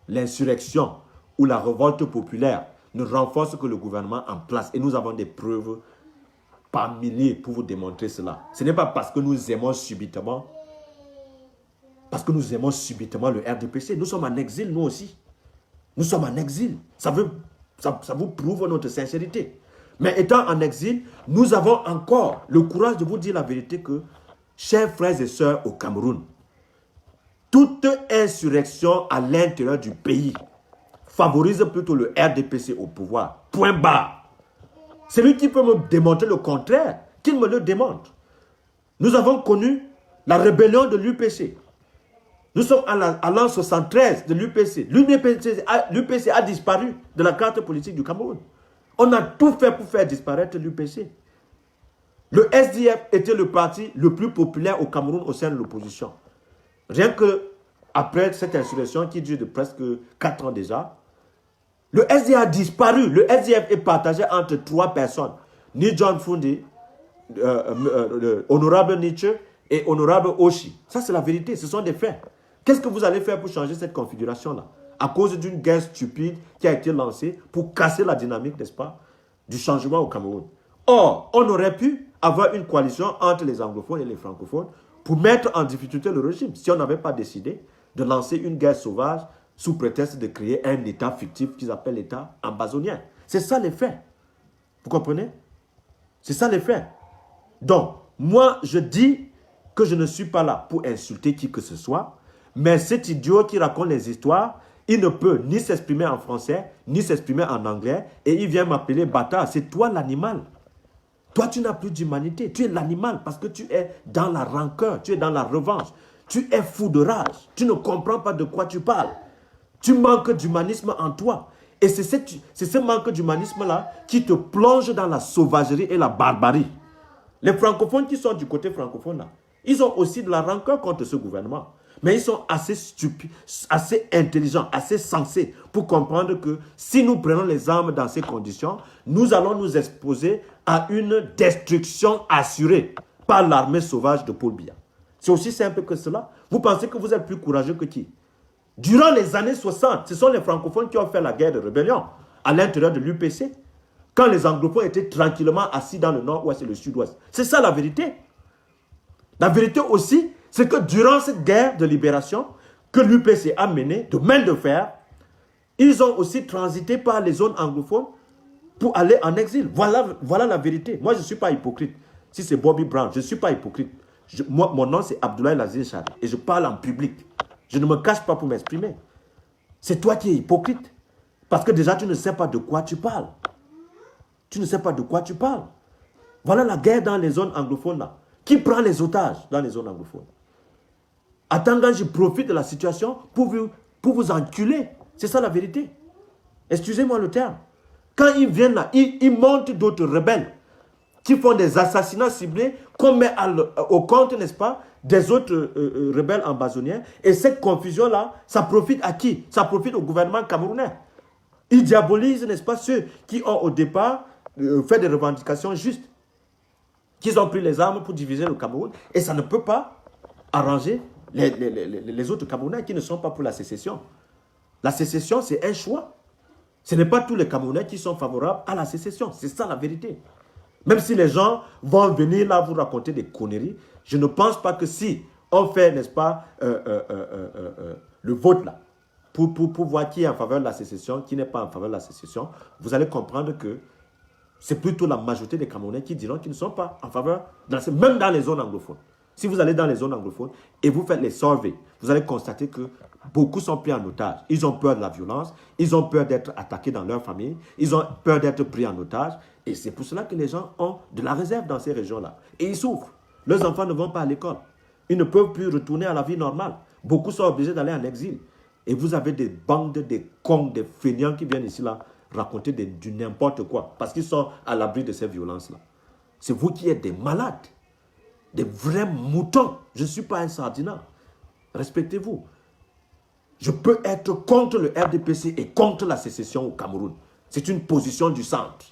l'insurrection, ou la révolte populaire ne renforce que le gouvernement en place. Et nous avons des preuves par milliers pour vous démontrer cela. Ce n'est pas parce que nous aimons subitement le RDPC. Nous sommes en exil, nous aussi. Nous sommes en exil. Ça vous prouve notre sincérité. Mais étant en exil, nous avons encore le courage de vous dire la vérité que, chers frères et sœurs au Cameroun, toute insurrection à l'intérieur du pays favorise plutôt le RDPC au pouvoir. Point barre. Celui qui peut me démontrer le contraire, qu'il me le démontre. Nous avons connu la rébellion de l'UPC. Nous sommes à l'an 73 de l'UPC. L'UPC a disparu de la carte politique du Cameroun. On a tout fait pour faire disparaître l'UPC. Le SDF était le parti le plus populaire au Cameroun au sein de l'opposition. Rien que après cette insurrection qui dure de presque 4 ans déjà, le SDF a disparu. Le SDF est partagé entre 3 personnes. Ni John Fundi, honorable Nietzsche et honorable Oshi. Ça, c'est la vérité. Ce sont des faits. Qu'est-ce que vous allez faire pour changer cette configuration-là? À cause d'une guerre stupide qui a été lancée pour casser la dynamique, n'est-ce pas, du changement au Cameroun. Or, on aurait pu avoir une coalition entre les anglophones et les francophones pour mettre en difficulté le régime si on n'avait pas décidé de lancer une guerre sauvage sous prétexte de créer un État fictif qu'ils appellent l'État ambazonien. C'est ça les faits. Vous comprenez? C'est ça les faits. Donc, moi, je dis que je ne suis pas là pour insulter qui que ce soit, mais cet idiot qui raconte les histoires, il ne peut ni s'exprimer en français, ni s'exprimer en anglais, et il vient m'appeler bâtard. C'est toi l'animal. Toi, tu n'as plus d'humanité. Tu es l'animal parce que tu es dans la rancœur, tu es dans la revanche. Tu es fou de rage. Tu ne comprends pas de quoi tu parles. Tu manques d'humanisme en toi. Et c'est ce manque d'humanisme-là qui te plonge dans la sauvagerie et la barbarie. Les francophones qui sont du côté francophone, là, ils ont aussi de la rancœur contre ce gouvernement. Mais ils sont assez stupides, assez intelligents, assez sensés pour comprendre que si nous prenons les armes dans ces conditions, nous allons nous exposer à une destruction assurée par l'armée sauvage de Paul Biya. C'est aussi simple que cela. Vous pensez que vous êtes plus courageux que qui? Durant les années 60, ce sont les francophones qui ont fait la guerre de rébellion à l'intérieur de l'UPC, quand les anglophones étaient tranquillement assis dans le nord-ouest et le sud-ouest. C'est ça la vérité. La vérité aussi, c'est que durant cette guerre de libération que l'UPC a menée de main de fer, ils ont aussi transité par les zones anglophones pour aller en exil. Voilà la vérité. Moi, je ne suis pas hypocrite. Si c'est Bobby Brown, je ne suis pas hypocrite. Mon nom, c'est Abdoulaye Lazare Chari et je parle en public. Je ne me cache pas pour m'exprimer. C'est toi qui es hypocrite. Parce que déjà, tu ne sais pas de quoi tu parles. Tu ne sais pas de quoi tu parles. Voilà la guerre dans les zones anglophones là. Qui prend les otages dans les zones anglophones? Attends, je profite de la situation pour vous enculer. C'est ça la vérité. Excusez-moi le terme. Quand ils viennent là, ils montent d'autres rebelles qui font des assassinats ciblés qu'on met au compte, n'est-ce pas, des autres rebelles ambazoniens. Et cette confusion-là, ça profite à qui? Ça profite au gouvernement camerounais. Ils diabolisent, n'est-ce pas, ceux qui ont au départ fait des revendications justes, qu'ils ont pris les armes pour diviser le Cameroun. Et ça ne peut pas arranger les autres Camerounais qui ne sont pas pour la sécession. La sécession, c'est un choix. Ce n'est pas tous les Camerounais qui sont favorables à la sécession. C'est ça la vérité. Même si les gens vont venir là vous raconter des conneries, je ne pense pas que si on fait, n'est-ce pas, le vote là, pour voir qui est en faveur de la sécession, qui n'est pas en faveur de la sécession, vous allez comprendre que c'est plutôt la majorité des Camerounais qui diront qu'ils ne sont pas en faveur, même dans les zones anglophones. Si vous allez dans les zones anglophones et vous faites les surveys, vous allez constater que beaucoup sont pris en otage. Ils ont peur de la violence, ils ont peur d'être attaqués dans leur famille, ils ont peur d'être pris en otage. Et c'est pour cela que les gens ont de la réserve dans ces régions-là. Et ils souffrent. Leurs enfants ne vont pas à l'école. Ils ne peuvent plus retourner à la vie normale. Beaucoup sont obligés d'aller en exil. Et vous avez des bandes, des cons, des fainéants qui viennent ici là raconter du n'importe quoi. Parce qu'ils sont à l'abri de ces violences-là. C'est vous qui êtes des malades. Des vrais moutons. Je ne suis pas un sardinat. Respectez-vous. Je peux être contre le RDPC et contre la sécession au Cameroun. C'est une position du centre.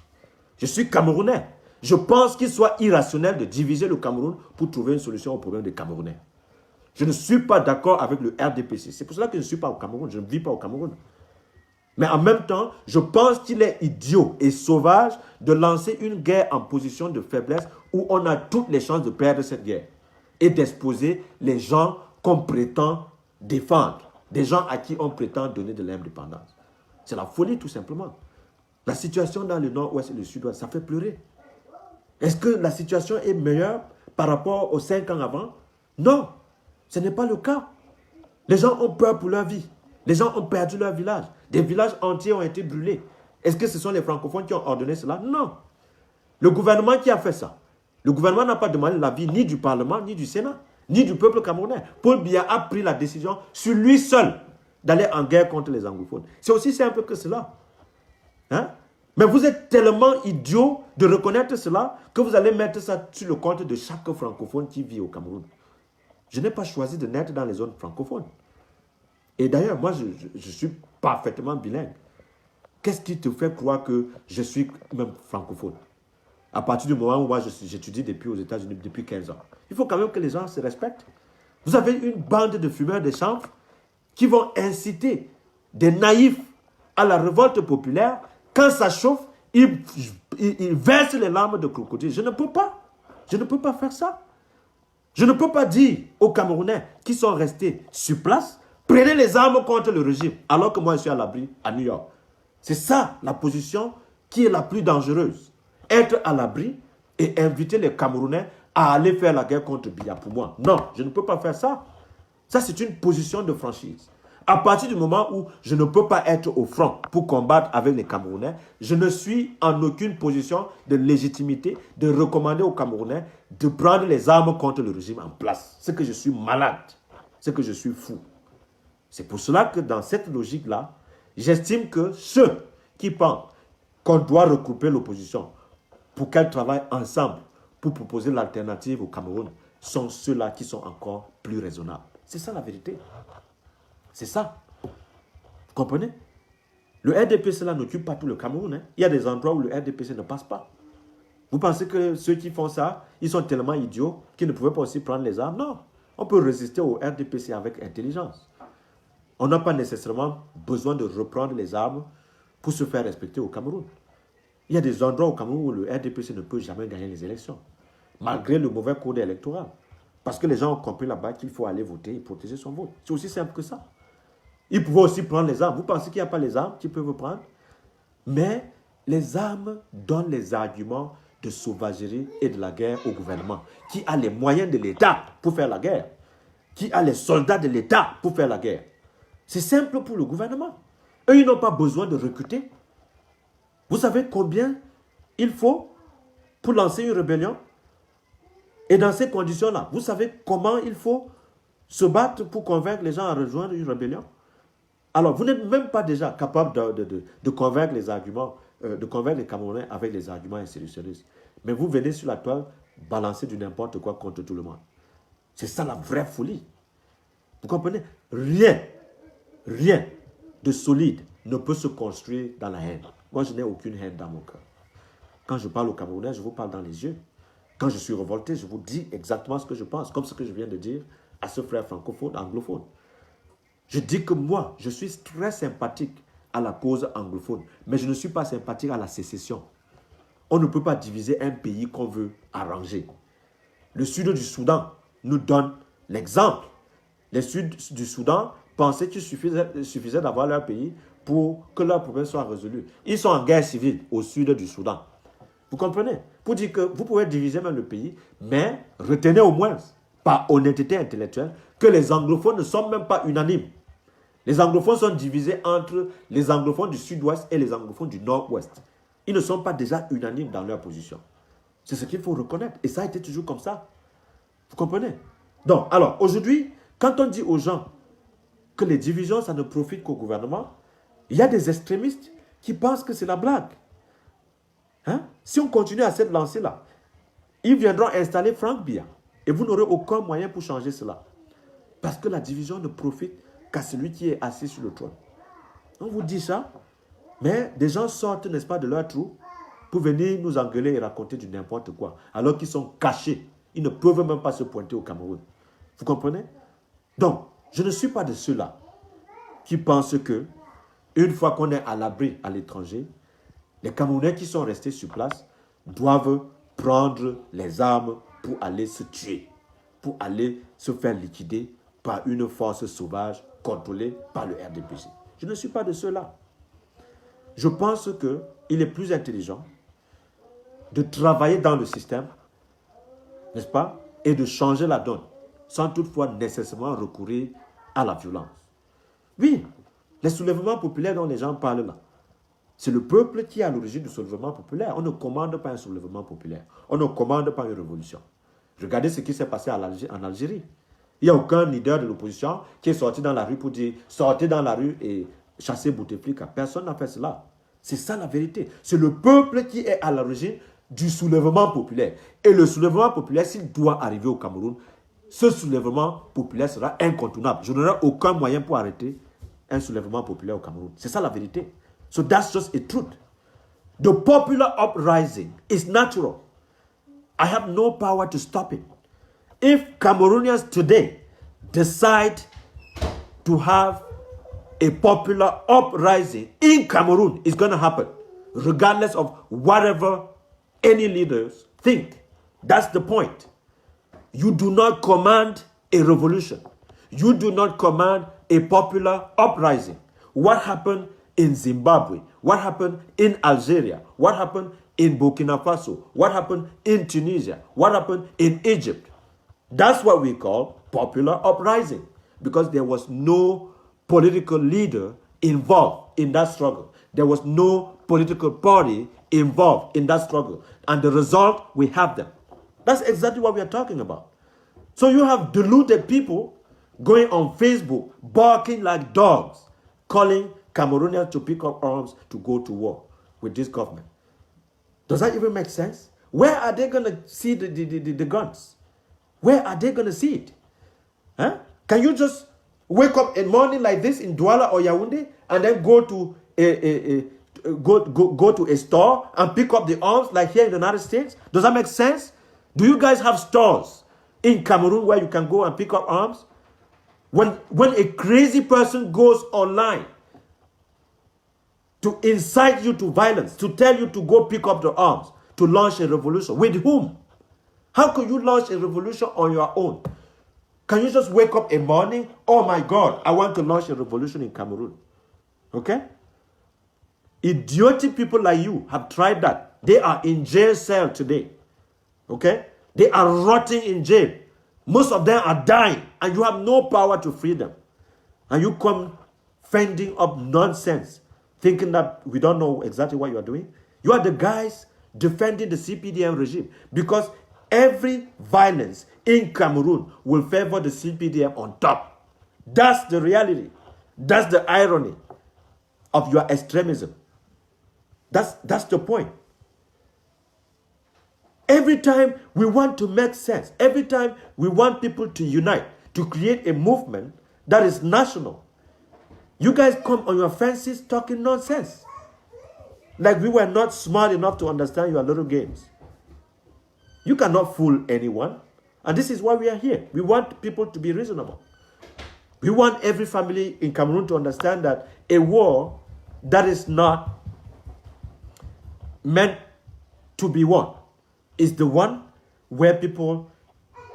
Je suis Camerounais. Je pense qu'il soit irrationnel de diviser le Cameroun pour trouver une solution au problème des Camerounais. Je ne suis pas d'accord avec le RDPC. C'est pour cela que je ne suis pas au Cameroun. Je ne vis pas au Cameroun. Mais en même temps, je pense qu'il est idiot et sauvage de lancer une guerre en position de faiblesse où on a toutes les chances de perdre cette guerre et d'exposer les gens qu'on prétend défendre, des gens à qui on prétend donner de l'indépendance. C'est la folie tout simplement. La situation dans le nord-ouest et le sud-ouest, ça fait pleurer. Est-ce que la situation est meilleure par rapport aux 5 ans avant? Non, ce n'est pas le cas. Les gens ont peur pour leur vie. Les gens ont perdu leur village. Des villages entiers ont été brûlés. Est-ce que ce sont les francophones qui ont ordonné cela? Non. Le gouvernement qui a fait ça. Le gouvernement n'a pas demandé l'avis ni du Parlement, ni du Sénat, ni du peuple camerounais. Paul Biya a pris la décision sur lui seul d'aller en guerre contre les anglophones. C'est aussi simple que cela. Hein? Mais vous êtes tellement idiot de reconnaître cela que vous allez mettre ça sur le compte de chaque francophone qui vit au Cameroun. Je n'ai pas choisi de naître dans les zones francophones. Et d'ailleurs, moi, je suis parfaitement bilingue. Qu'est-ce qui te fait croire que je suis même francophone? À partir du moment où moi, j'étudie depuis aux États-Unis depuis 15 ans. Il faut quand même que les gens se respectent. Vous avez une bande de fumeurs de chanvre qui vont inciter des naïfs à la révolte populaire. Quand ça chauffe, ils versent les larmes de crocodile. Je ne peux pas. Je ne peux pas faire ça. Je ne peux pas dire aux Camerounais qui sont restés sur place, prenez les armes contre le régime, alors que moi je suis à l'abri à New York. C'est ça la position qui est la plus dangereuse. Être à l'abri et inviter les Camerounais à aller faire la guerre contre Biya pour moi. Non, je ne peux pas faire ça. Ça, c'est une position de franchise. À partir du moment où je ne peux pas être au front pour combattre avec les Camerounais, je ne suis en aucune position de légitimité de recommander aux Camerounais de prendre les armes contre le régime en place. C'est que je suis malade. C'est que je suis fou. C'est pour cela que dans cette logique-là, j'estime que ceux qui pensent qu'on doit regrouper l'opposition pour qu'elle travaille ensemble pour proposer l'alternative au Cameroun sont ceux-là qui sont encore plus raisonnables. C'est ça la vérité. C'est ça. Vous comprenez? Le RDPC là n'occupe pas tout le Cameroun. Hein. Il y a des endroits où le RDPC ne passe pas. Vous pensez que ceux qui font ça, ils sont tellement idiots qu'ils ne pouvaient pas aussi prendre les armes? Non. On peut résister au RDPC avec intelligence. On n'a pas nécessairement besoin de reprendre les armes pour se faire respecter au Cameroun. Il y a des endroits au Cameroun où le RDPC ne peut jamais gagner les élections, malgré le mauvais code électoral. Parce que les gens ont compris là-bas qu'il faut aller voter et protéger son vote. C'est aussi simple que ça. Ils pouvaient aussi prendre les armes. Vous pensez qu'il n'y a pas les armes qu'ils peuvent prendre? Mais les armes donnent les arguments de sauvagerie et de la guerre au gouvernement, qui a les moyens de l'État pour faire la guerre, qui a les soldats de l'État pour faire la guerre. C'est simple pour le gouvernement. Eux, ils n'ont pas besoin de recruter. Vous savez combien il faut pour lancer une rébellion? Et dans ces conditions-là, vous savez comment il faut se battre pour convaincre les gens à rejoindre une rébellion? Alors, vous n'êtes même pas déjà capable de convaincre les arguments, de convaincre les Camerounais avec les arguments insurrectionnistes. Mais vous venez sur la toile balancer du n'importe quoi contre tout le monde. C'est ça la vraie folie. Vous comprenez? Rien de solide ne peut se construire dans la haine. Moi, je n'ai aucune haine dans mon cœur. Quand je parle aux Camerounais, je vous parle dans les yeux. Quand je suis révolté, je vous dis exactement ce que je pense, comme ce que je viens de dire à ce frère francophone, anglophone. Je dis que moi, je suis très sympathique à la cause anglophone, mais je ne suis pas sympathique à la sécession. On ne peut pas diviser un pays qu'on veut arranger. Le sud du Soudan nous donne l'exemple. Les sud du Soudan pensaient qu'il suffisait d'avoir leur pays pour que leurs problèmes soient résolus. Ils sont en guerre civile au sud du Soudan. Vous comprenez? Pour dire que vous pouvez diviser même le pays, mais retenez au moins, par honnêteté intellectuelle, que les anglophones ne sont même pas unanimes. Les anglophones sont divisés entre les anglophones du sud-ouest et les anglophones du nord-ouest. Ils ne sont pas déjà unanimes dans leur position. C'est ce qu'il faut reconnaître. Et ça a été toujours comme ça. Vous comprenez? Donc, alors, aujourd'hui, quand on dit aux gens que les divisions, ça ne profite qu'au gouvernement, il y a des extrémistes qui pensent que c'est la blague. Hein? Si on continue à cette lancée-là, ils viendront installer Frank Biya. Et vous n'aurez aucun moyen pour changer cela. Parce que la division ne profite qu'à celui qui est assis sur le trône. On vous dit ça, mais des gens sortent, n'est-ce pas, de leur trou pour venir nous engueuler et raconter du n'importe quoi, alors qu'ils sont cachés. Ils ne peuvent même pas se pointer au Cameroun. Vous comprenez? Donc, je ne suis pas de ceux-là qui pensent que, une fois qu'on est à l'abri à l'étranger, les Camerounais qui sont restés sur place doivent prendre les armes pour aller se tuer, pour aller se faire liquider par une force sauvage contrôlée par le RDPC. Je ne suis pas de ceux-là. Je pense qu'il est plus intelligent de travailler dans le système, n'est-ce pas, et de changer la donne, sans toutefois nécessairement recourir à la violence. Oui, les soulèvements populaires dont les gens parlent là, c'est le peuple qui est à l'origine du soulèvement populaire. On ne commande pas un soulèvement populaire. On ne commande pas une révolution. Regardez ce qui s'est passé en Algérie. Il n'y a aucun leader de l'opposition qui est sorti dans la rue pour dire « sortez dans la rue et chassez Bouteflika ». Personne n'a fait cela. C'est ça la vérité. C'est le peuple qui est à l'origine du soulèvement populaire. Et le soulèvement populaire, s'il doit arriver au Cameroun, ce soulèvement populaire sera incontournable. Je n'aurai aucun moyen pour arrêter un soulèvement populaire au Cameroun. C'est ça la vérité. So that's just a truth. The popular uprising is natural. I have no power to stop it. If Cameroonians today decide to have a popular uprising in Cameroon, it's going to happen, regardless of whatever any leaders think. That's the point. You do not command a revolution. You do not command a popular uprising. What happened in Zimbabwe? What happened in Algeria? What happened in Burkina Faso? What happened in Tunisia? What happened in Egypt? That's what we call popular uprising, because there was no political leader involved in that struggle. There was no political party involved in that struggle. And the result, we have them. That's exactly what we are talking about. So you have deluded people going on Facebook, barking like dogs, calling Cameroonians to pick up arms to go to war with this government. Does that even make sense? Where are they going to see the guns? Where are they going to see it? Huh? Can you just wake up in morning like this in Douala or Yaoundé and then go to go to a store and pick up the arms like here in the United States? Does that make sense? Do you guys have stores in Cameroon where you can go and pick up arms? When a crazy person goes online to incite you to violence, to tell you to go pick up the arms, to launch a revolution, with whom? How can you launch a revolution on your own? Can you just wake up a morning, oh my God, I want to launch a revolution in Cameroon? Okay? Idiotic people like you have tried that. They are in jail cell today. Okay? They are rotting in jail. Most of them are dying, and you have no power to free them. And you come fending up nonsense, thinking that we don't know exactly what you are doing. You are the guys defending the CPDM regime, because every violence in Cameroon will favor the CPDM on top. That's the reality. That's the irony of your extremism. That's the point. Every time we want to make sense, every time we want people to unite, to create a movement that is national, you guys come on your fences talking nonsense. Like we were not smart enough to understand your little games. You cannot fool anyone. And this is why we are here. We want people to be reasonable. We want every family in Cameroon to understand that a war that is not meant to be won is the one where people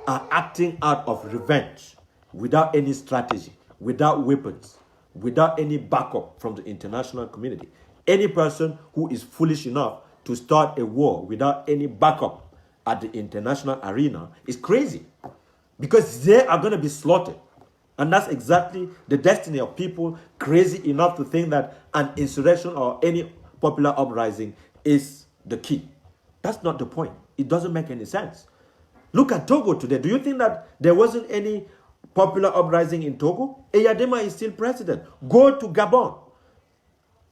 are acting out of revenge without any strategy, without weapons, without any backup from the international community. Any person who is foolish enough to start a war without any backup at the international arena is crazy, because they are going to be slaughtered. And that's exactly the destiny of people crazy enough to think that an insurrection or any popular uprising is the key. That's not the point. It doesn't make any sense. Look at Togo today. Do you think that there wasn't any popular uprising in Togo? Eyadema is still president. Go to Gabon.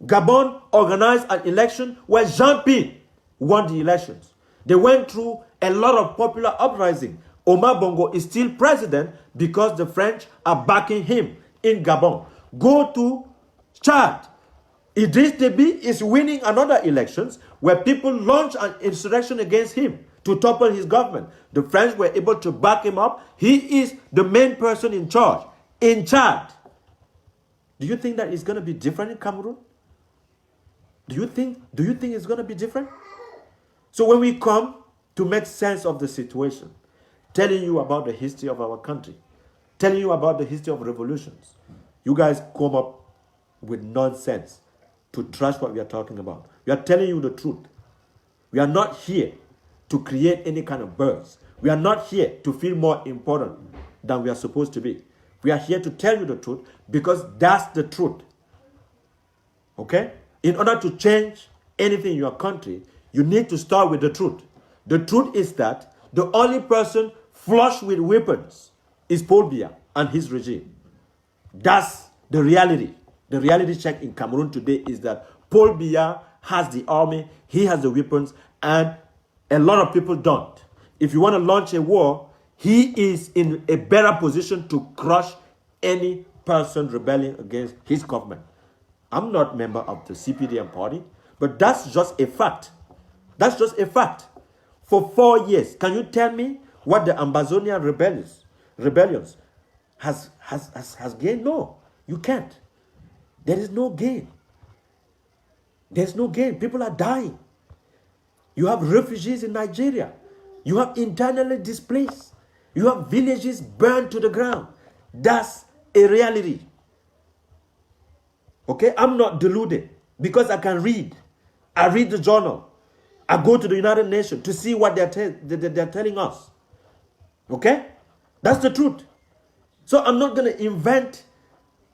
Gabon organized an election where Jean-Pierre won the elections. They went through a lot of popular uprising. Omar Bongo is still president because the French are backing him in Gabon. Go to Chad. Idriss Déby is winning another elections where people launched an insurrection against him to topple his government. The French were able to back him up. He is the main person in charge in Chad. Do you think that it's going to be different in Cameroon? Do you think it's going to be different? So when we come to make sense of the situation, telling you about the history of our country, telling you about the history of revolutions, you guys come up with nonsense to trash what we are talking about. We are telling you the truth. We are not here to create any kind of buzz. We are not here to feel more important than we are supposed to be. We are here to tell you the truth because that's the truth. Okay? In order to change anything in your country, you need to start with the truth. The truth is that the only person flush with weapons is Paul Biya and his regime. That's the reality. The reality check in Cameroon today is that Paul Biya has the army, he has the weapons, and a lot of people don't. If you want to launch a war, he is in a better position to crush any person rebelling against his government. I'm not a member of the CPDM party, but that's just a fact. That's just a fact. For 4 years, can you tell me what the Ambazonian rebellions has gained? No, you can't. There is no gain. There's no gain. People are dying. You have refugees in Nigeria. You have internally displaced. You have villages burned to the ground. That's a reality. Okay, I'm not deluded because I can read. I read the journal. I go to the United Nations to see what they're telling us. Okay, that's the truth. So I'm not going to invent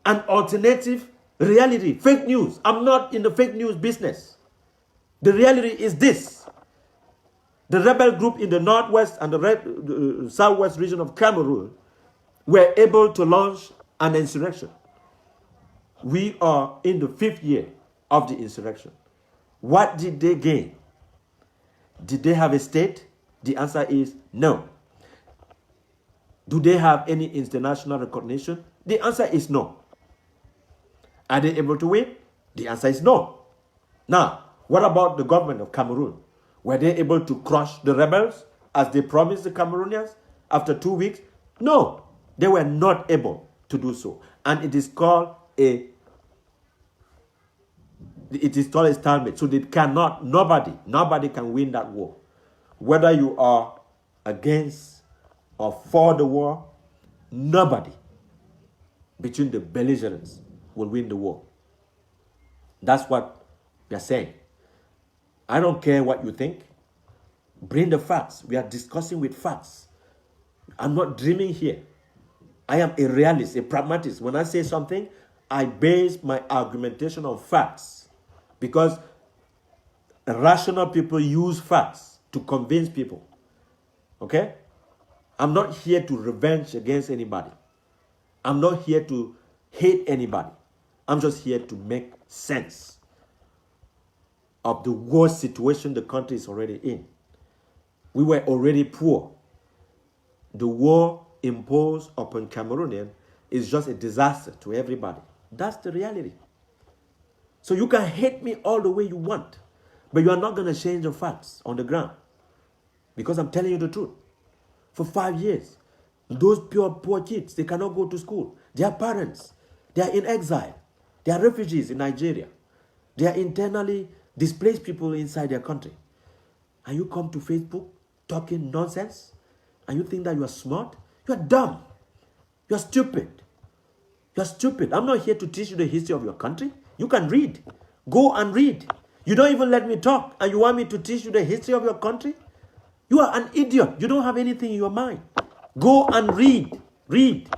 an alternative reality, fake news. I'm not in the fake news business. The reality is this. The rebel group in the northwest and the southwest region of Cameroon were able to launch an insurrection. We are in the 5th year of the insurrection. What did they gain? Did they have a state? The answer is no. Do they have any international recognition? The answer is no. Are they able to win? The answer is no. Now, what about the government of Cameroon? Were they able to crush the rebels as they promised the Cameroonians after 2 weeks? No, they were not able to do so. And it is called a stalemate. So they cannot, nobody can win that war. Whether you are against or for the war, nobody between the belligerents will win the war. That's what we are saying. I don't care what you think. Bring the facts. We are discussing with facts. I'm not dreaming here. I am a realist, a pragmatist. When I say something, I base my argumentation on facts. Because rational people use facts to convince people. Okay? I'm not here to revenge against anybody. I'm not here to hate anybody. I'm just here to make sense of the worst situation the country is already in. We were already poor. The war imposed upon Cameroonians is just a disaster to everybody. That's the reality. So you can hate me all the way you want, but you are not going to change the facts on the ground. Because I'm telling you the truth. For 5 years, those poor kids, they cannot go to school. Their parents, they are in exile. They are refugees in Nigeria. They are internally displaced people inside their country. And you come to Facebook talking nonsense, and you think that you are smart? You are dumb. You are stupid. You are stupid. I'm not here to teach you the history of your country. You can read. Go and read. You don't even let me talk, and you want me to teach you the history of your country? You are an idiot. You don't have anything in your mind. Go and read. Read.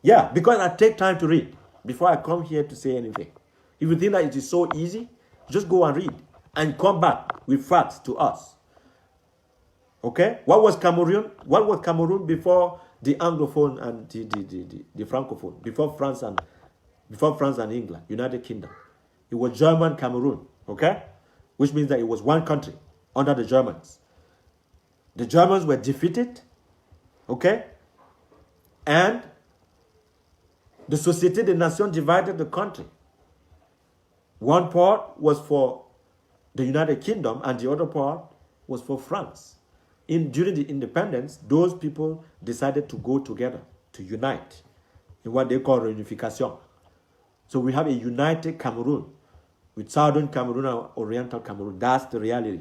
Yeah, because I take time to read before I come here to say anything. If you think that it is so easy, just go and read and come back with facts to us. Okay? What was Cameroon? What was Cameroon before the Anglophone and the Francophone? Before France and England, United Kingdom. It was German Cameroon. Okay? Which means that it was one country under the Germans. The Germans were defeated. Okay? And the Société des Nations divided the country. One part was for the United Kingdom and the other part was for France. During the independence, those people decided to go together, to unite in what they call reunification. So we have a united Cameroon with Southern Cameroon and Oriental Cameroon. That's the reality.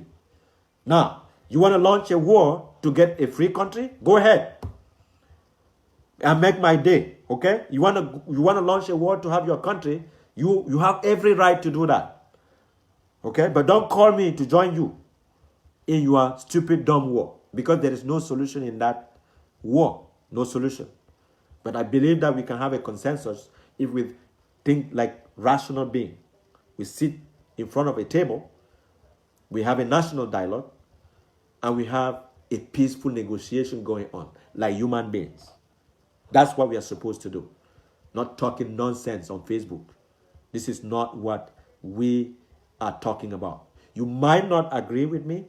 Now, you want to launch a war to get a free country? Go ahead and make my day. Okay? You want to launch a war to have your country? You have every right to do that. Okay? But don't call me to join you in your stupid, dumb war. Because there is no solution in that war. No solution. But I believe that we can have a consensus if we think like rational beings. We sit in front of a table, we have a national dialogue, and we have a peaceful negotiation going on, like human beings. That's what we are supposed to do. Not talking nonsense on Facebook. This is not what we are talking about. You might not agree with me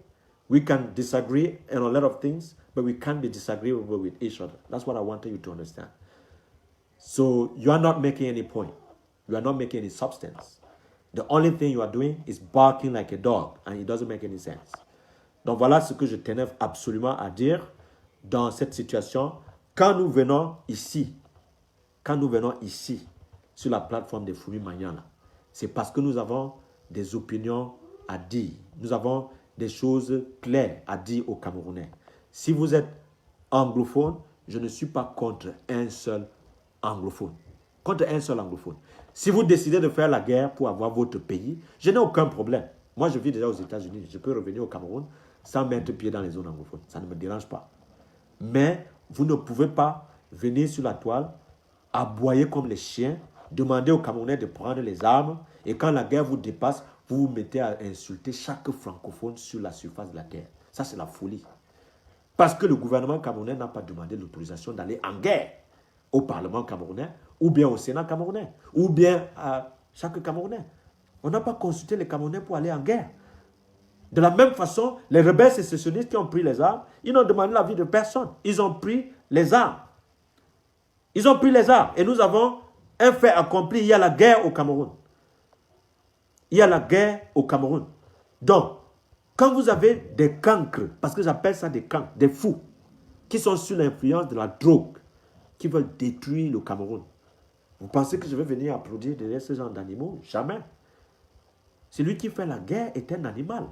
We can disagree on a lot of things, but we can't be disagreeable with each other. That's what I wanted you to understand. So you are not making any point. You are not making any substance. The only thing you are doing is barking like a dog, and it doesn't make any sense. Donc voilà ce que je tenais absolument à dire dans cette situation. Quand nous venons ici sur la plateforme de Fumi Manyala, c'est parce que nous avons des opinions à dire. Nous avons des choses claires à dire aux Camerounais. Si vous êtes anglophone, je ne suis pas contre un seul anglophone. Contre un seul anglophone. Si vous décidez de faire la guerre pour avoir votre pays, je n'ai aucun problème. Moi, je vis déjà aux États-Unis. Je peux revenir au Cameroun sans mettre pied dans les zones anglophones. Ça ne me dérange pas. Mais vous ne pouvez pas venir sur la toile, aboyer comme les chiens, demander aux Camerounais de prendre les armes, et quand la guerre vous dépasse, vous vous mettez à insulter chaque francophone sur la surface de la terre. Ça, c'est la folie. Parce que le gouvernement camerounais n'a pas demandé l'autorisation d'aller en guerre au Parlement camerounais, ou bien au Sénat camerounais, ou bien à chaque Camerounais. On n'a pas consulté les Camerounais pour aller en guerre. De la même façon, les rebelles sécessionnistes qui ont pris les armes, ils n'ont demandé l'avis de personne. Ils ont pris les armes. Ils ont pris les armes. Et nous avons un fait accompli. Il y a la guerre au Cameroun. Il y a la guerre au Cameroun. Donc, quand vous avez des cancres, parce que j'appelle ça des cancres, des fous, qui sont sous l'influence de la drogue, qui veulent détruire le Cameroun, vous pensez que je vais venir applaudir derrière ce genre d'animaux? Jamais. Celui qui fait la guerre est un animal.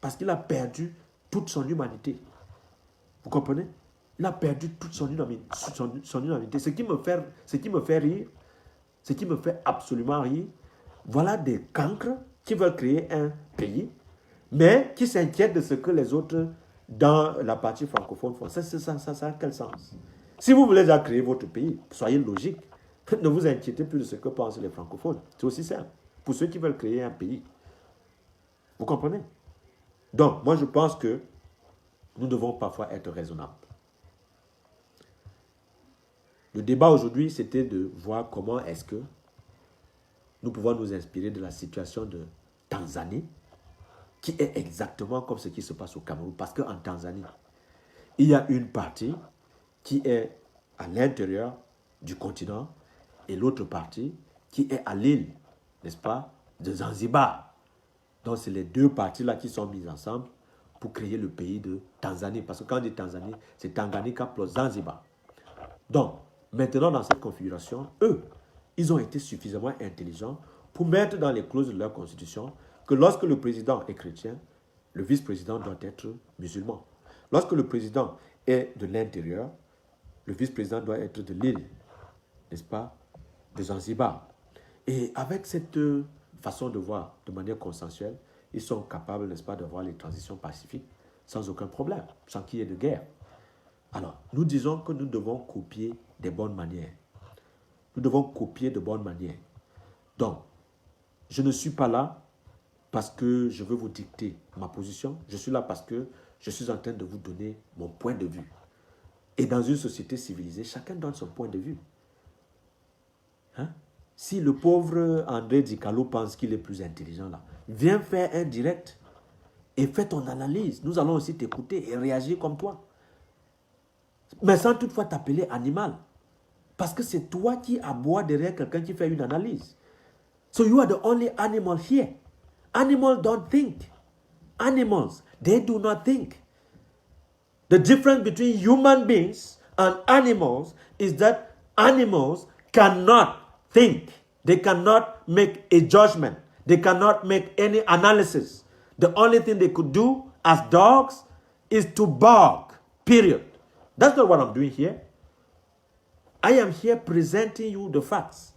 Parce qu'il a perdu toute son humanité. Vous comprenez? Il a perdu toute son humanité. Ce qui me fait rire, ce qui me fait absolument rire, voilà des cancres qui veulent créer un pays, mais qui s'inquiètent de ce que les autres dans la partie francophone font. Ça a quel sens? Si vous voulez déjà créer votre pays, soyez logique. Ne vous inquiétez plus de ce que pensent les francophones. C'est aussi simple. Pour ceux qui veulent créer un pays. Vous comprenez? Donc, moi, je pense que nous devons parfois être raisonnables. Le débat aujourd'hui, c'était de voir comment est-ce que nous pouvons nous inspirer de la situation de Tanzanie, qui est exactement comme ce qui se passe au Cameroun. Parce qu'en Tanzanie, il y a une partie qui est à l'intérieur du continent et l'autre partie qui est à l'île, n'est-ce pas, de Zanzibar. Donc, c'est les deux parties-là qui sont mises ensemble pour créer le pays de Tanzanie. Parce que quand on dit Tanzanie, c'est Tanganyika plus Zanzibar. Donc, maintenant, dans cette configuration, eux, ils ont été suffisamment intelligents pour mettre dans les clauses de leur constitution que lorsque le président est chrétien, le vice-président doit être musulman. Lorsque le président est de l'intérieur, le vice-président doit être de l'île, n'est-ce pas, de Zanzibar. Et avec cette façon de voir de manière consensuelle, ils sont capables, n'est-ce pas, d'avoir les transitions pacifiques sans aucun problème, sans qu'il y ait de guerre. Alors, nous disons que nous devons copier des bonnes manières. Nous devons copier de bonnes manières. Donc, je ne suis pas là parce que je veux vous dicter ma position. Je suis là parce que je suis en train de vous donner mon point de vue. Et dans une société civilisée, chacun donne son point de vue. Hein? Si le pauvre André Dicalo pense qu'il est plus intelligent là, viens faire un direct et fais ton analyse. Nous allons aussi t'écouter et réagir comme toi. Mais sans toutefois t'appeler animal. Parce que c'est toi qui aboies derrière quelqu'un qui fait une analyse. So you are the only animal here. Animals don't think. Animals, they do not think. The difference between human beings and animals is that animals cannot think. They cannot make a judgment. They cannot make any analysis. The only thing they could do as dogs is to bark, period. That's not what I'm doing here. I am here presenting you the facts.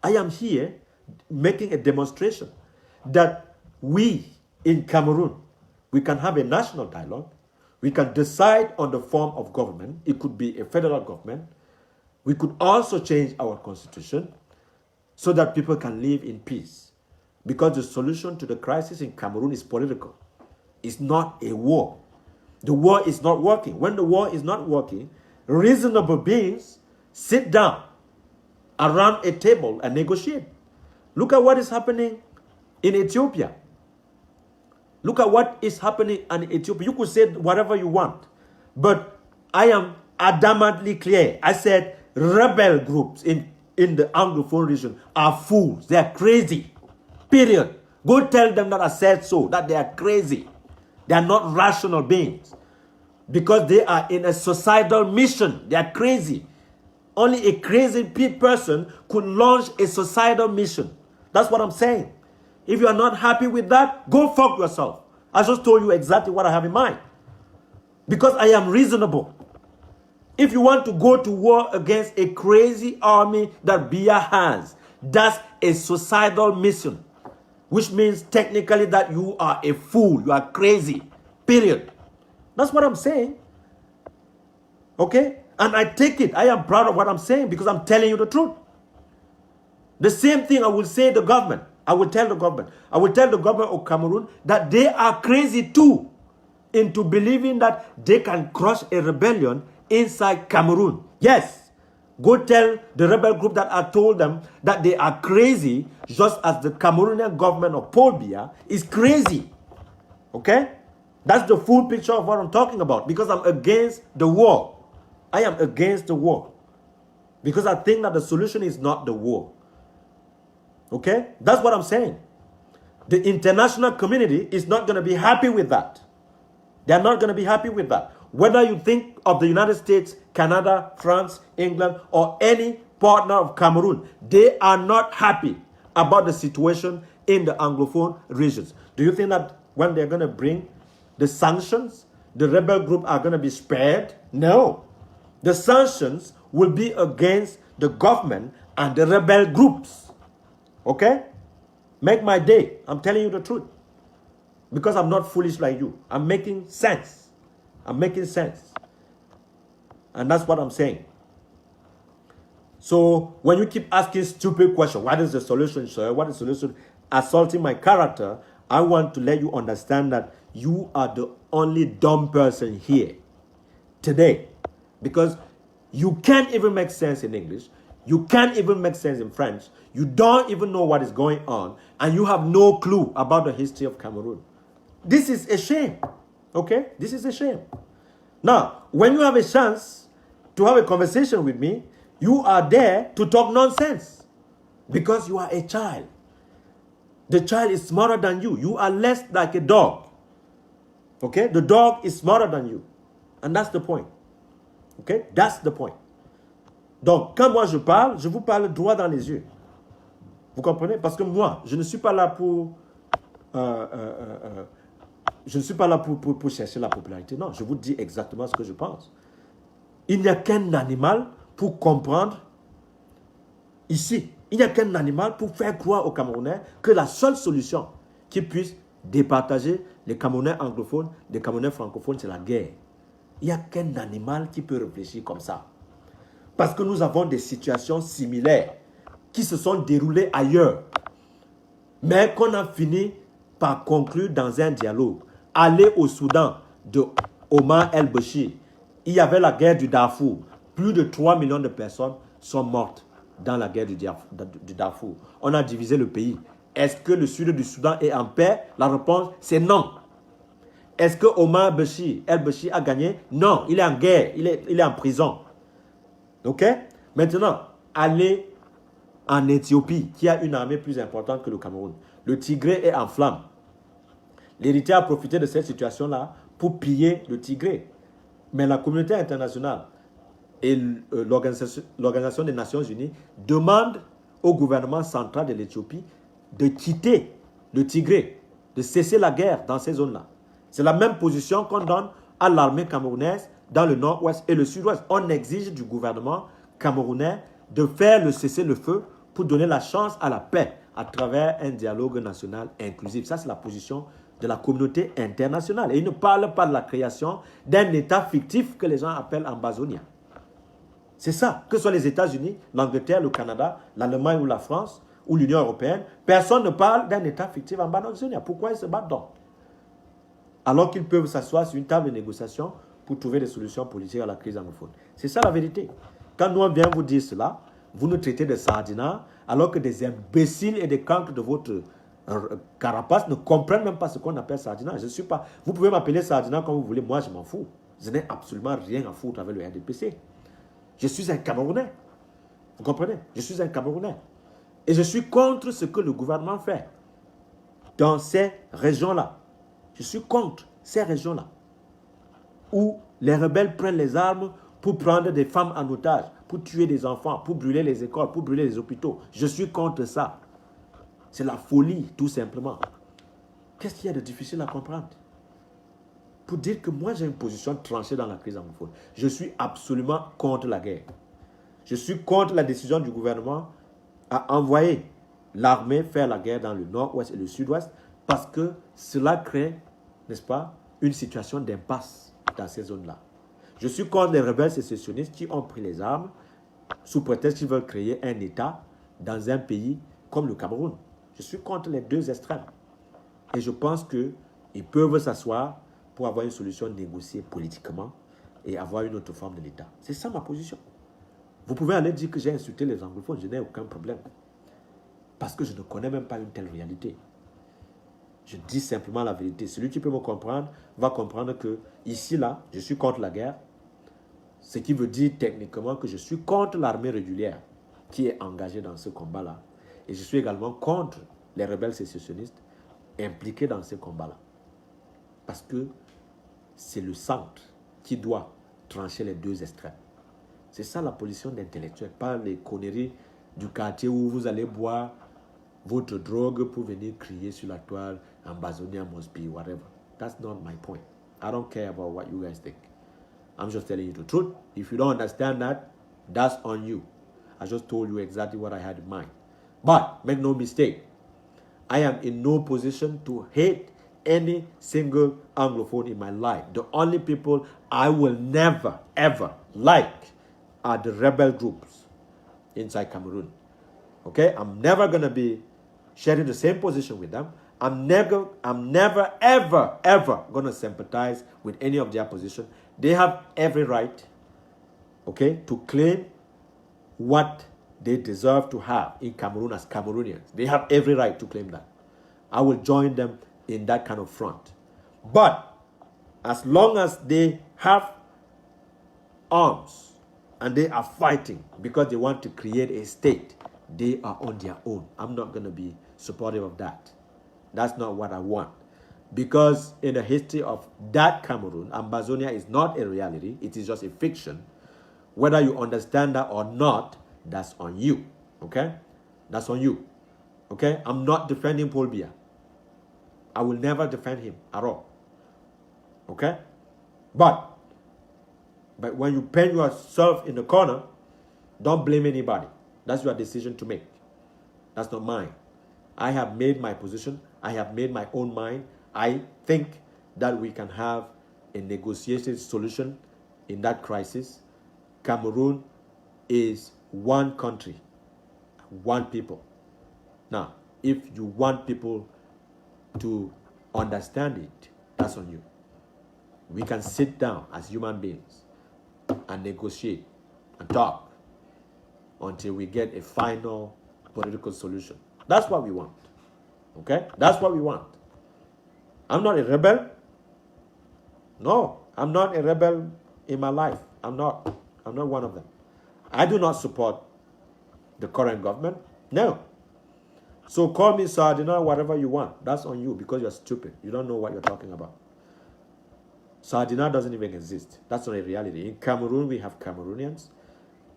I am here making a demonstration that we in Cameroon, we can have a national dialogue. We can decide on the form of government. It could be a federal government. We could also change our constitution so that people can live in peace. Because the solution to the crisis in Cameroon is political. It's not a war. The war is not working. When the war is not working, reasonable beings sit down around a table and negotiate. Look at what is happening in Ethiopia. Look at what is happening in Ethiopia. You could say whatever you want, but I am adamantly clear. I said rebel groups in the Anglophone region are fools. They are crazy. Period. Go tell them that I said so, that they are crazy. They are not rational beings. Because they are in a societal mission. They are crazy. Only a crazy person could launch a societal mission. That's what I'm saying. If you are not happy with that, go fuck yourself. I just told you exactly what I have in mind. Because I am reasonable. If you want to go to war against a crazy army that Biya has, that's a societal mission. Which means technically that you are a fool. You are crazy. Period. That's what I'm saying. Okay? And I take it. I am proud of what I'm saying because I'm telling you the truth. The same thing I will say to the government. I will tell the government. I will tell the government of Cameroon that they are crazy too into believing that they can crush a rebellion inside Cameroon. Yes. Go tell the rebel group that I told them that they are crazy just as the Cameroonian government of Paul Biya is crazy. Okay? That's the full picture of what I'm talking about because I'm against the war. I am against the war because I think that the solution is not the war. Okay? That's what I'm saying. The international community is not going to be happy with that. They are not going to be happy with that. Whether you think of the United States, Canada, France, England, or any partner of Cameroon, they are not happy about the situation in the Anglophone regions. Do you think that when they're going to bring the sanctions, the rebel group are going to be spared? No. The sanctions will be against the government and the rebel groups. Okay? Make my day. I'm telling you the truth. Because I'm not foolish like you. I'm making sense. I'm making sense. And that's what I'm saying. So when you keep asking stupid questions, what is the solution, sir? What is the solution? Assaulting my character, I want to let you understand that you are the only dumb person here today. Because you can't even make sense in English. You can't even make sense in French. You don't even know what is going on. And you have no clue about the history of Cameroon. This is a shame. Okay? This is a shame. Now, when you have a chance to have a conversation with me, you are there to talk nonsense. Because you are a child. The child is smarter than you. You are less like a dog. Okay? The dog is smarter than you. And that's the point. Okay? That's the point. Donc, quand moi je vous parle droit dans les yeux. Vous comprenez? Parce que moi, je ne suis pas là pour... je ne suis pas là pour chercher la popularité. Non, je vous dis exactement ce que je pense. Il n'y a qu'un animal pour comprendre ici. Il n'y a qu'un animal pour faire croire aux Camerounais que la seule solution qui puisse départager les Camerounais anglophones des Camerounais francophones, c'est la guerre. Il n'y a qu'un animal qui peut réfléchir comme ça. Parce que nous avons des situations similaires qui se sont déroulées ailleurs. Mais qu'on a fini par conclure dans un dialogue. Aller au Soudan de Omar el-Béchir. Il y avait la guerre du Darfour. Plus de 3 millions de personnes sont mortes dans la guerre du Darfour. On a divisé le pays. Est-ce que le sud du Soudan est en paix? La réponse, c'est non. Est-ce que Omar el-Béchir a gagné? Non, il est en guerre. Il est en prison. Ok? Maintenant, allez en Éthiopie, qui a une armée plus importante que le Cameroun. Le Tigré est en flammes. L'Érythrée a profité de cette situation-là pour piller le Tigré. Mais la communauté internationale et l'Organisation des Nations Unies demandent au gouvernement central de l'Éthiopie de quitter le Tigré, de cesser la guerre dans ces zones-là. C'est la même position qu'on donne à l'armée camerounaise dans le nord-ouest et le sud-ouest. On exige du gouvernement camerounais de faire le cessez-le-feu pour donner la chance à la paix à travers un dialogue national inclusif. Ça, c'est la position de la communauté internationale. Et ils ne parlent pas de la création d'un État fictif que les gens appellent Ambazonia. C'est ça. Que ce soit les États-Unis, l'Angleterre, le Canada, l'Allemagne ou la France ou l'Union européenne, personne ne parle d'un État fictif Ambazonia. Pourquoi ils se battent donc? Alors qu'ils peuvent s'asseoir sur une table de négociation pour trouver des solutions politiques à la crise anglophone. C'est ça la vérité. Quand nous on vient vous dire cela, vous nous traitez de sardinats, alors que des imbéciles et des cancres de votre Carapace ne comprennent même pas ce qu'on appelle Sardina. Je suis pas... Vous pouvez m'appeler Sardina comme vous voulez, moi je m'en fous. Je n'ai absolument rien à foutre avec le RDPC. Je suis un Camerounais. Vous comprenez? Je suis un Camerounais. Et je suis contre ce que le gouvernement fait dans ces régions-là. Je suis contre ces régions-là où les rebelles prennent les armes pour prendre des femmes en otage, pour tuer des enfants, pour brûler les écoles, pour brûler les hôpitaux. Je suis contre ça. C'est la folie, tout simplement. Qu'est-ce qu'il y a de difficile à comprendre? Pour dire que moi, j'ai une position tranchée dans la crise anglophone. Je suis absolument contre la guerre. Je suis contre la décision du gouvernement à envoyer l'armée faire la guerre dans le nord-ouest et le sud-ouest parce que cela crée, n'est-ce pas, une situation d'impasse dans ces zones-là. Je suis contre les rebelles sécessionnistes qui ont pris les armes sous prétexte qu'ils veulent créer un État dans un pays comme le Cameroun. Je suis contre les deux extrêmes. Et je pense qu'ils peuvent s'asseoir pour avoir une solution négociée politiquement et avoir une autre forme de l'État. C'est ça ma position. Vous pouvez aller dire que j'ai insulté les anglophones, je n'ai aucun problème. Parce que je ne connais même pas une telle réalité. Je dis simplement la vérité. Celui qui peut me comprendre va comprendre que ici, là, je suis contre la guerre. Ce qui veut dire techniquement que je suis contre l'armée régulière qui est engagée dans ce combat-là. Et je suis également contre les rebelles sécessionnistes impliqués dans ce combat-là. Parce que c'est le centre qui doit trancher les deux extrêmes. C'est ça la position d'intellectuel, pas les conneries du quartier où vous allez boire votre drogue pour venir crier sur la toile, Ambazonia must be, whatever. That's not my point. I don't care about what you guys think. I'm just telling you the truth. If you don't understand that, that's on you. I just told you exactly what I had in mind. But make no mistake, I am in no position to hate any single Anglophone in my life. The only people I will never, ever like are the rebel groups inside Cameroon. Okay? I'm never going to be sharing the same position with them. I'm never, ever going to sympathize with any of their position. They have every right, okay, to claim what they deserve to have in Cameroon as Cameroonians. They have every right to claim that. I will join them in that kind of front. But as long as they have arms and they are fighting because they want to create a state, they are on their own. I'm not going to be supportive of that. That's not what I want. Because in the history of that Cameroon, Ambazonia is not a reality. It is just a fiction. Whether you understand that or not, that's on you. Okay? That's on you. Okay? I'm not defending Paul Biya. I will never defend him at all. Okay? But when you paint yourself in the corner, don't blame anybody. That's your decision to make. That's not mine. I have made my position. I have made my own mind. I think that we can have a negotiated solution in that crisis. Cameroon is one country, one people. Now, if you want people to understand it, that's on you. We can sit down as human beings and negotiate and talk until we get a final political solution. That's what we want. Okay? That's what we want. I'm not a rebel. No, I'm not a rebel in my life. I'm not one of them. I do not support the current government. No. So call me Sardina, whatever you want. That's on you because you're stupid. You don't know what you're talking about. Sardina doesn't even exist. That's not a reality. In Cameroon, we have Cameroonians.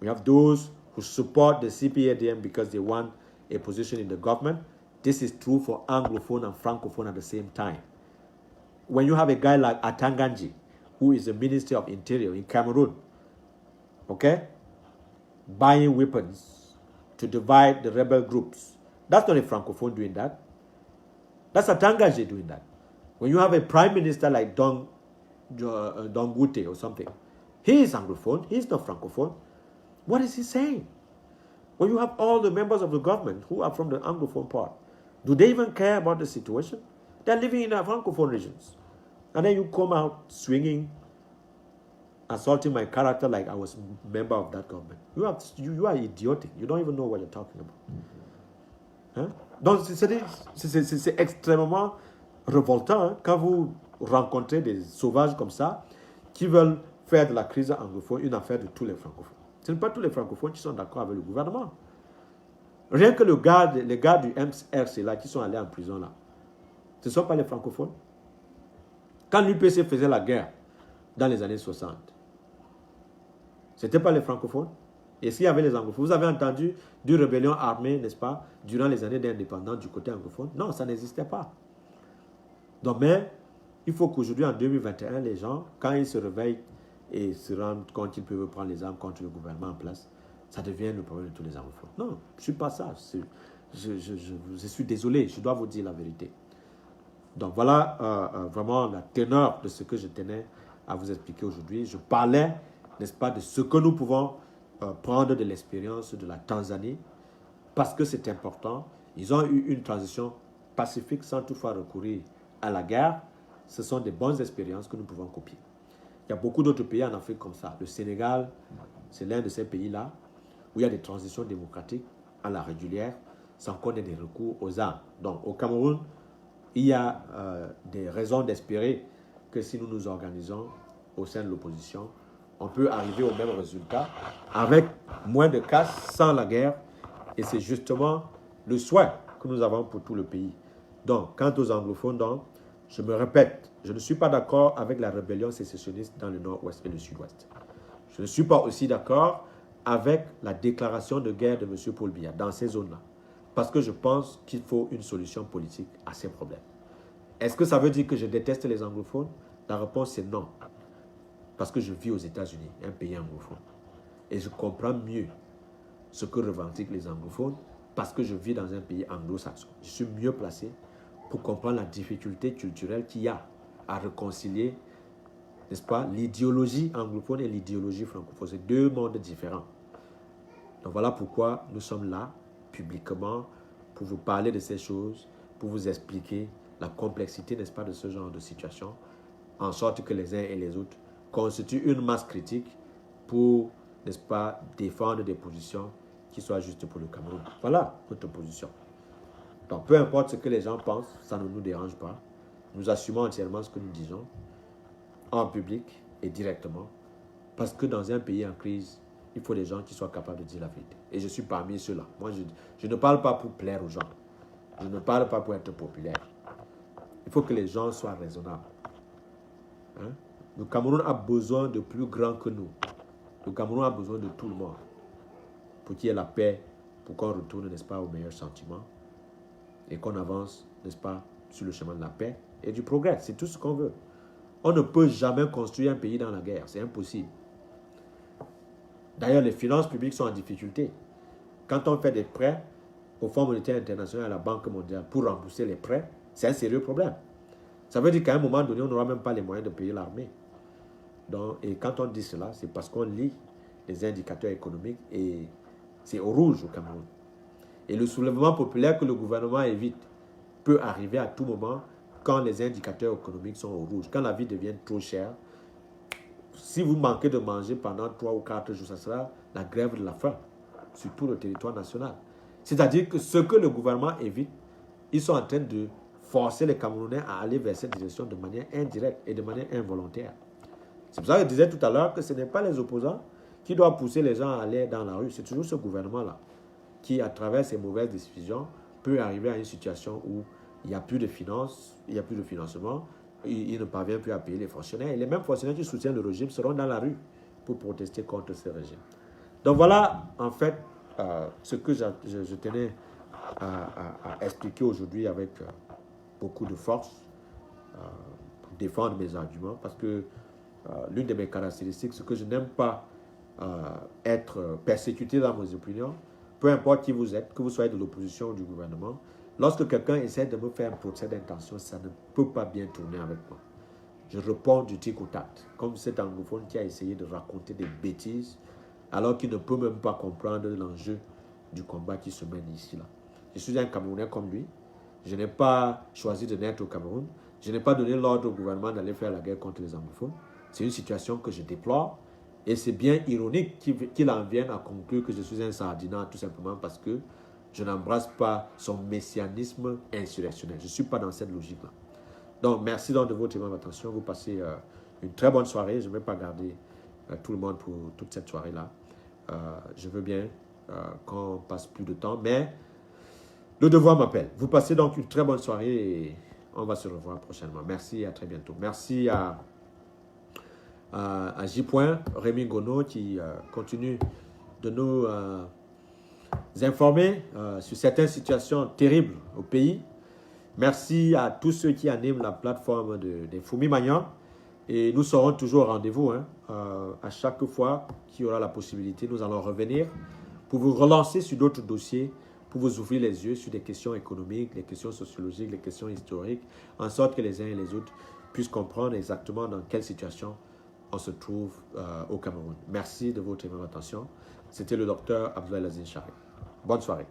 We have those who support the CPADM because they want a position in the government. This is true for Anglophone and Francophone at the same time. When you have a guy like Atanganji, who is the Minister of Interior in Cameroon, okay, buying weapons to divide the rebel groups, that's not a Francophone doing that. That's Atanganji doing that. When you have a Prime Minister like Don Gute or something, he is Anglophone, he is not Francophone. What is he saying? When you have all the members of the government who are from the Anglophone part, do they even care about the situation? They're living in our Francophone regions. And then you come out swinging, assaulting my character like I was a member of that government. You are idiotic. You don't even know what you're talking about. Hein? Donc, c'est extrêmement révoltant hein, quand vous rencontrez des sauvages comme ça qui veulent faire de la crise anglophone une affaire de tous les francophones. Ce n'est pas tous les francophones qui sont d'accord avec le gouvernement. Rien que les gars du MRC là, qui sont allés en prison là, ce ne sont pas les francophones. Quand l'UPC faisait la guerre dans les années 60, ce n'était pas les francophones. Et s'il y avait les anglophones, vous avez entendu d'une rébellion armée, n'est-ce pas, durant les années d'indépendance du côté anglophone? Non, ça n'existait pas. Donc, mais il faut qu'aujourd'hui, en 2021, les gens, quand ils se réveillent et se rendent compte qu'ils peuvent prendre les armes contre le gouvernement en place, ça devient le problème de tous les anglophones. Non, je ne suis pas ça. Je suis désolé, je dois vous dire la vérité. Donc voilà vraiment la teneur de ce que je tenais à vous expliquer aujourd'hui. Je parlais, n'est-ce pas, de ce que nous pouvons prendre de l'expérience de la Tanzanie, parce que c'est important. Ils ont eu une transition pacifique sans toutefois recourir à la guerre. Ce sont des bonnes expériences que nous pouvons copier. Il y a beaucoup d'autres pays en Afrique comme ça. Le Sénégal, c'est l'un de ces pays-là où il y a des transitions démocratiques à la régulière sans qu'on ait des recours aux armes. Donc au Cameroun, il y a des raisons d'espérer que si nous nous organisons au sein de l'opposition, on peut arriver au même résultat avec moins de casse, sans la guerre. Et c'est justement le souhait que nous avons pour tout le pays. Donc, quant aux anglophones, donc, je me répète, je ne suis pas d'accord avec la rébellion sécessionniste dans le nord-ouest et le sud-ouest. Je ne suis pas aussi d'accord avec la déclaration de guerre de M. Paul Biya dans ces zones-là. Parce que je pense qu'il faut une solution politique à ces problèmes. Est-ce que ça veut dire que je déteste les anglophones? La réponse est non. Parce que je vis aux États-Unis, un pays anglophone. Et je comprends mieux ce que revendiquent les anglophones parce que je vis dans un pays anglo-saxon. Je suis mieux placé pour comprendre la difficulté culturelle qu'il y a à réconcilier, n'est-ce pas, l'idéologie anglophone et l'idéologie francophone. C'est deux mondes différents. Donc voilà pourquoi nous sommes là, publiquement, pour vous parler de ces choses, pour vous expliquer la complexité, n'est-ce pas, de ce genre de situation, en sorte que les uns et les autres constituent une masse critique pour, n'est-ce pas, défendre des positions qui soient justes pour le Cameroun. Voilà notre position. Donc, peu importe ce que les gens pensent, ça ne nous dérange pas. Nous assumons entièrement ce que nous disons, en public et directement, parce que dans un pays en crise, il faut des gens qui soient capables de dire la vérité. Et je suis parmi ceux-là. Moi, je ne parle pas pour plaire aux gens. Je ne parle pas pour être populaire. Il faut que les gens soient raisonnables. Hein? Le Cameroun a besoin de plus grands que nous. Le Cameroun a besoin de tout le monde pour qu'il y ait la paix, pour qu'on retourne, n'est-ce pas, aux meilleurs sentiments et qu'on avance, n'est-ce pas, sur le chemin de la paix et du progrès. C'est tout ce qu'on veut. On ne peut jamais construire un pays dans la guerre. C'est impossible. D'ailleurs, les finances publiques sont en difficulté. Quand on fait des prêts au Fonds monétaire international et à la Banque mondiale pour rembourser les prêts, c'est un sérieux problème. Ça veut dire qu'à un moment donné, on n'aura même pas les moyens de payer l'armée. Donc, et quand on dit cela, c'est parce qu'on lit les indicateurs économiques et c'est au rouge au Cameroun. Et le soulèvement populaire que le gouvernement évite peut arriver à tout moment quand les indicateurs économiques sont au rouge. Quand la vie devient trop chère, si vous manquez de manger pendant 3 ou 4 jours, ça sera la grève de la faim sur tout le territoire national. C'est-à-dire que ce que le gouvernement évite, ils sont en train de forcer les Camerounais à aller vers cette direction de manière indirecte et de manière involontaire. C'est pour ça que je disais tout à l'heure que ce n'est pas les opposants qui doivent pousser les gens à aller dans la rue. C'est toujours ce gouvernement-là qui, à travers ses mauvaises décisions, peut arriver à une situation où il n'y a plus de finances, il n'y a plus de financement, il ne parvient plus à payer les fonctionnaires. Et les mêmes fonctionnaires qui soutiennent le régime seront dans la rue pour protester contre ce régime. Donc voilà, en fait, ce que je tenais à expliquer aujourd'hui avec beaucoup de force pour défendre mes arguments, parce que l'une de mes caractéristiques, c'est que je n'aime pas être persécuté dans mes opinions, peu importe qui vous êtes, que vous soyez de l'opposition ou du gouvernement. Lorsque quelqu'un essaie de me faire un procès d'intention, ça ne peut pas bien tourner avec moi. Je réponds du tic au tac, comme cet anglophone qui a essayé de raconter des bêtises, alors qu'il ne peut même pas comprendre l'enjeu du combat qui se mène ici. Là. Je suis un Camerounais comme lui. Je n'ai pas choisi de naître au Cameroun. Je n'ai pas donné l'ordre au gouvernement d'aller faire la guerre contre les anglophones. C'est une situation que je déplore. Et c'est bien ironique qu'il en vienne à conclure que je suis un sardinat, tout simplement parce que je n'embrasse pas son messianisme insurrectionnel. Je ne suis pas dans cette logique-là. Donc, merci donc de votre attention. Vous passez une très bonne soirée. Je ne vais pas garder tout le monde pour toute cette soirée-là. Je veux bien qu'on passe plus de temps, mais le devoir m'appelle. Vous passez donc une très bonne soirée et on va se revoir prochainement. Merci et à très bientôt. Merci à J. Rémi Gono qui continue de nous informer sur certaines situations terribles au pays. Merci à tous ceux qui animent la plateforme des Foumi Magnans. Et nous serons toujours au rendez-vous. À chaque fois qu'il y aura la possibilité, nous allons revenir pour vous relancer sur d'autres dossiers, pour vous ouvrir les yeux sur des questions économiques, les questions sociologiques, les questions historiques, en sorte que les uns et les autres puissent comprendre exactement dans quelle situation on se trouve au Cameroun. Merci de votre attention. C'était le docteur Abdoulaye Lazine Charé. Bonne soirée.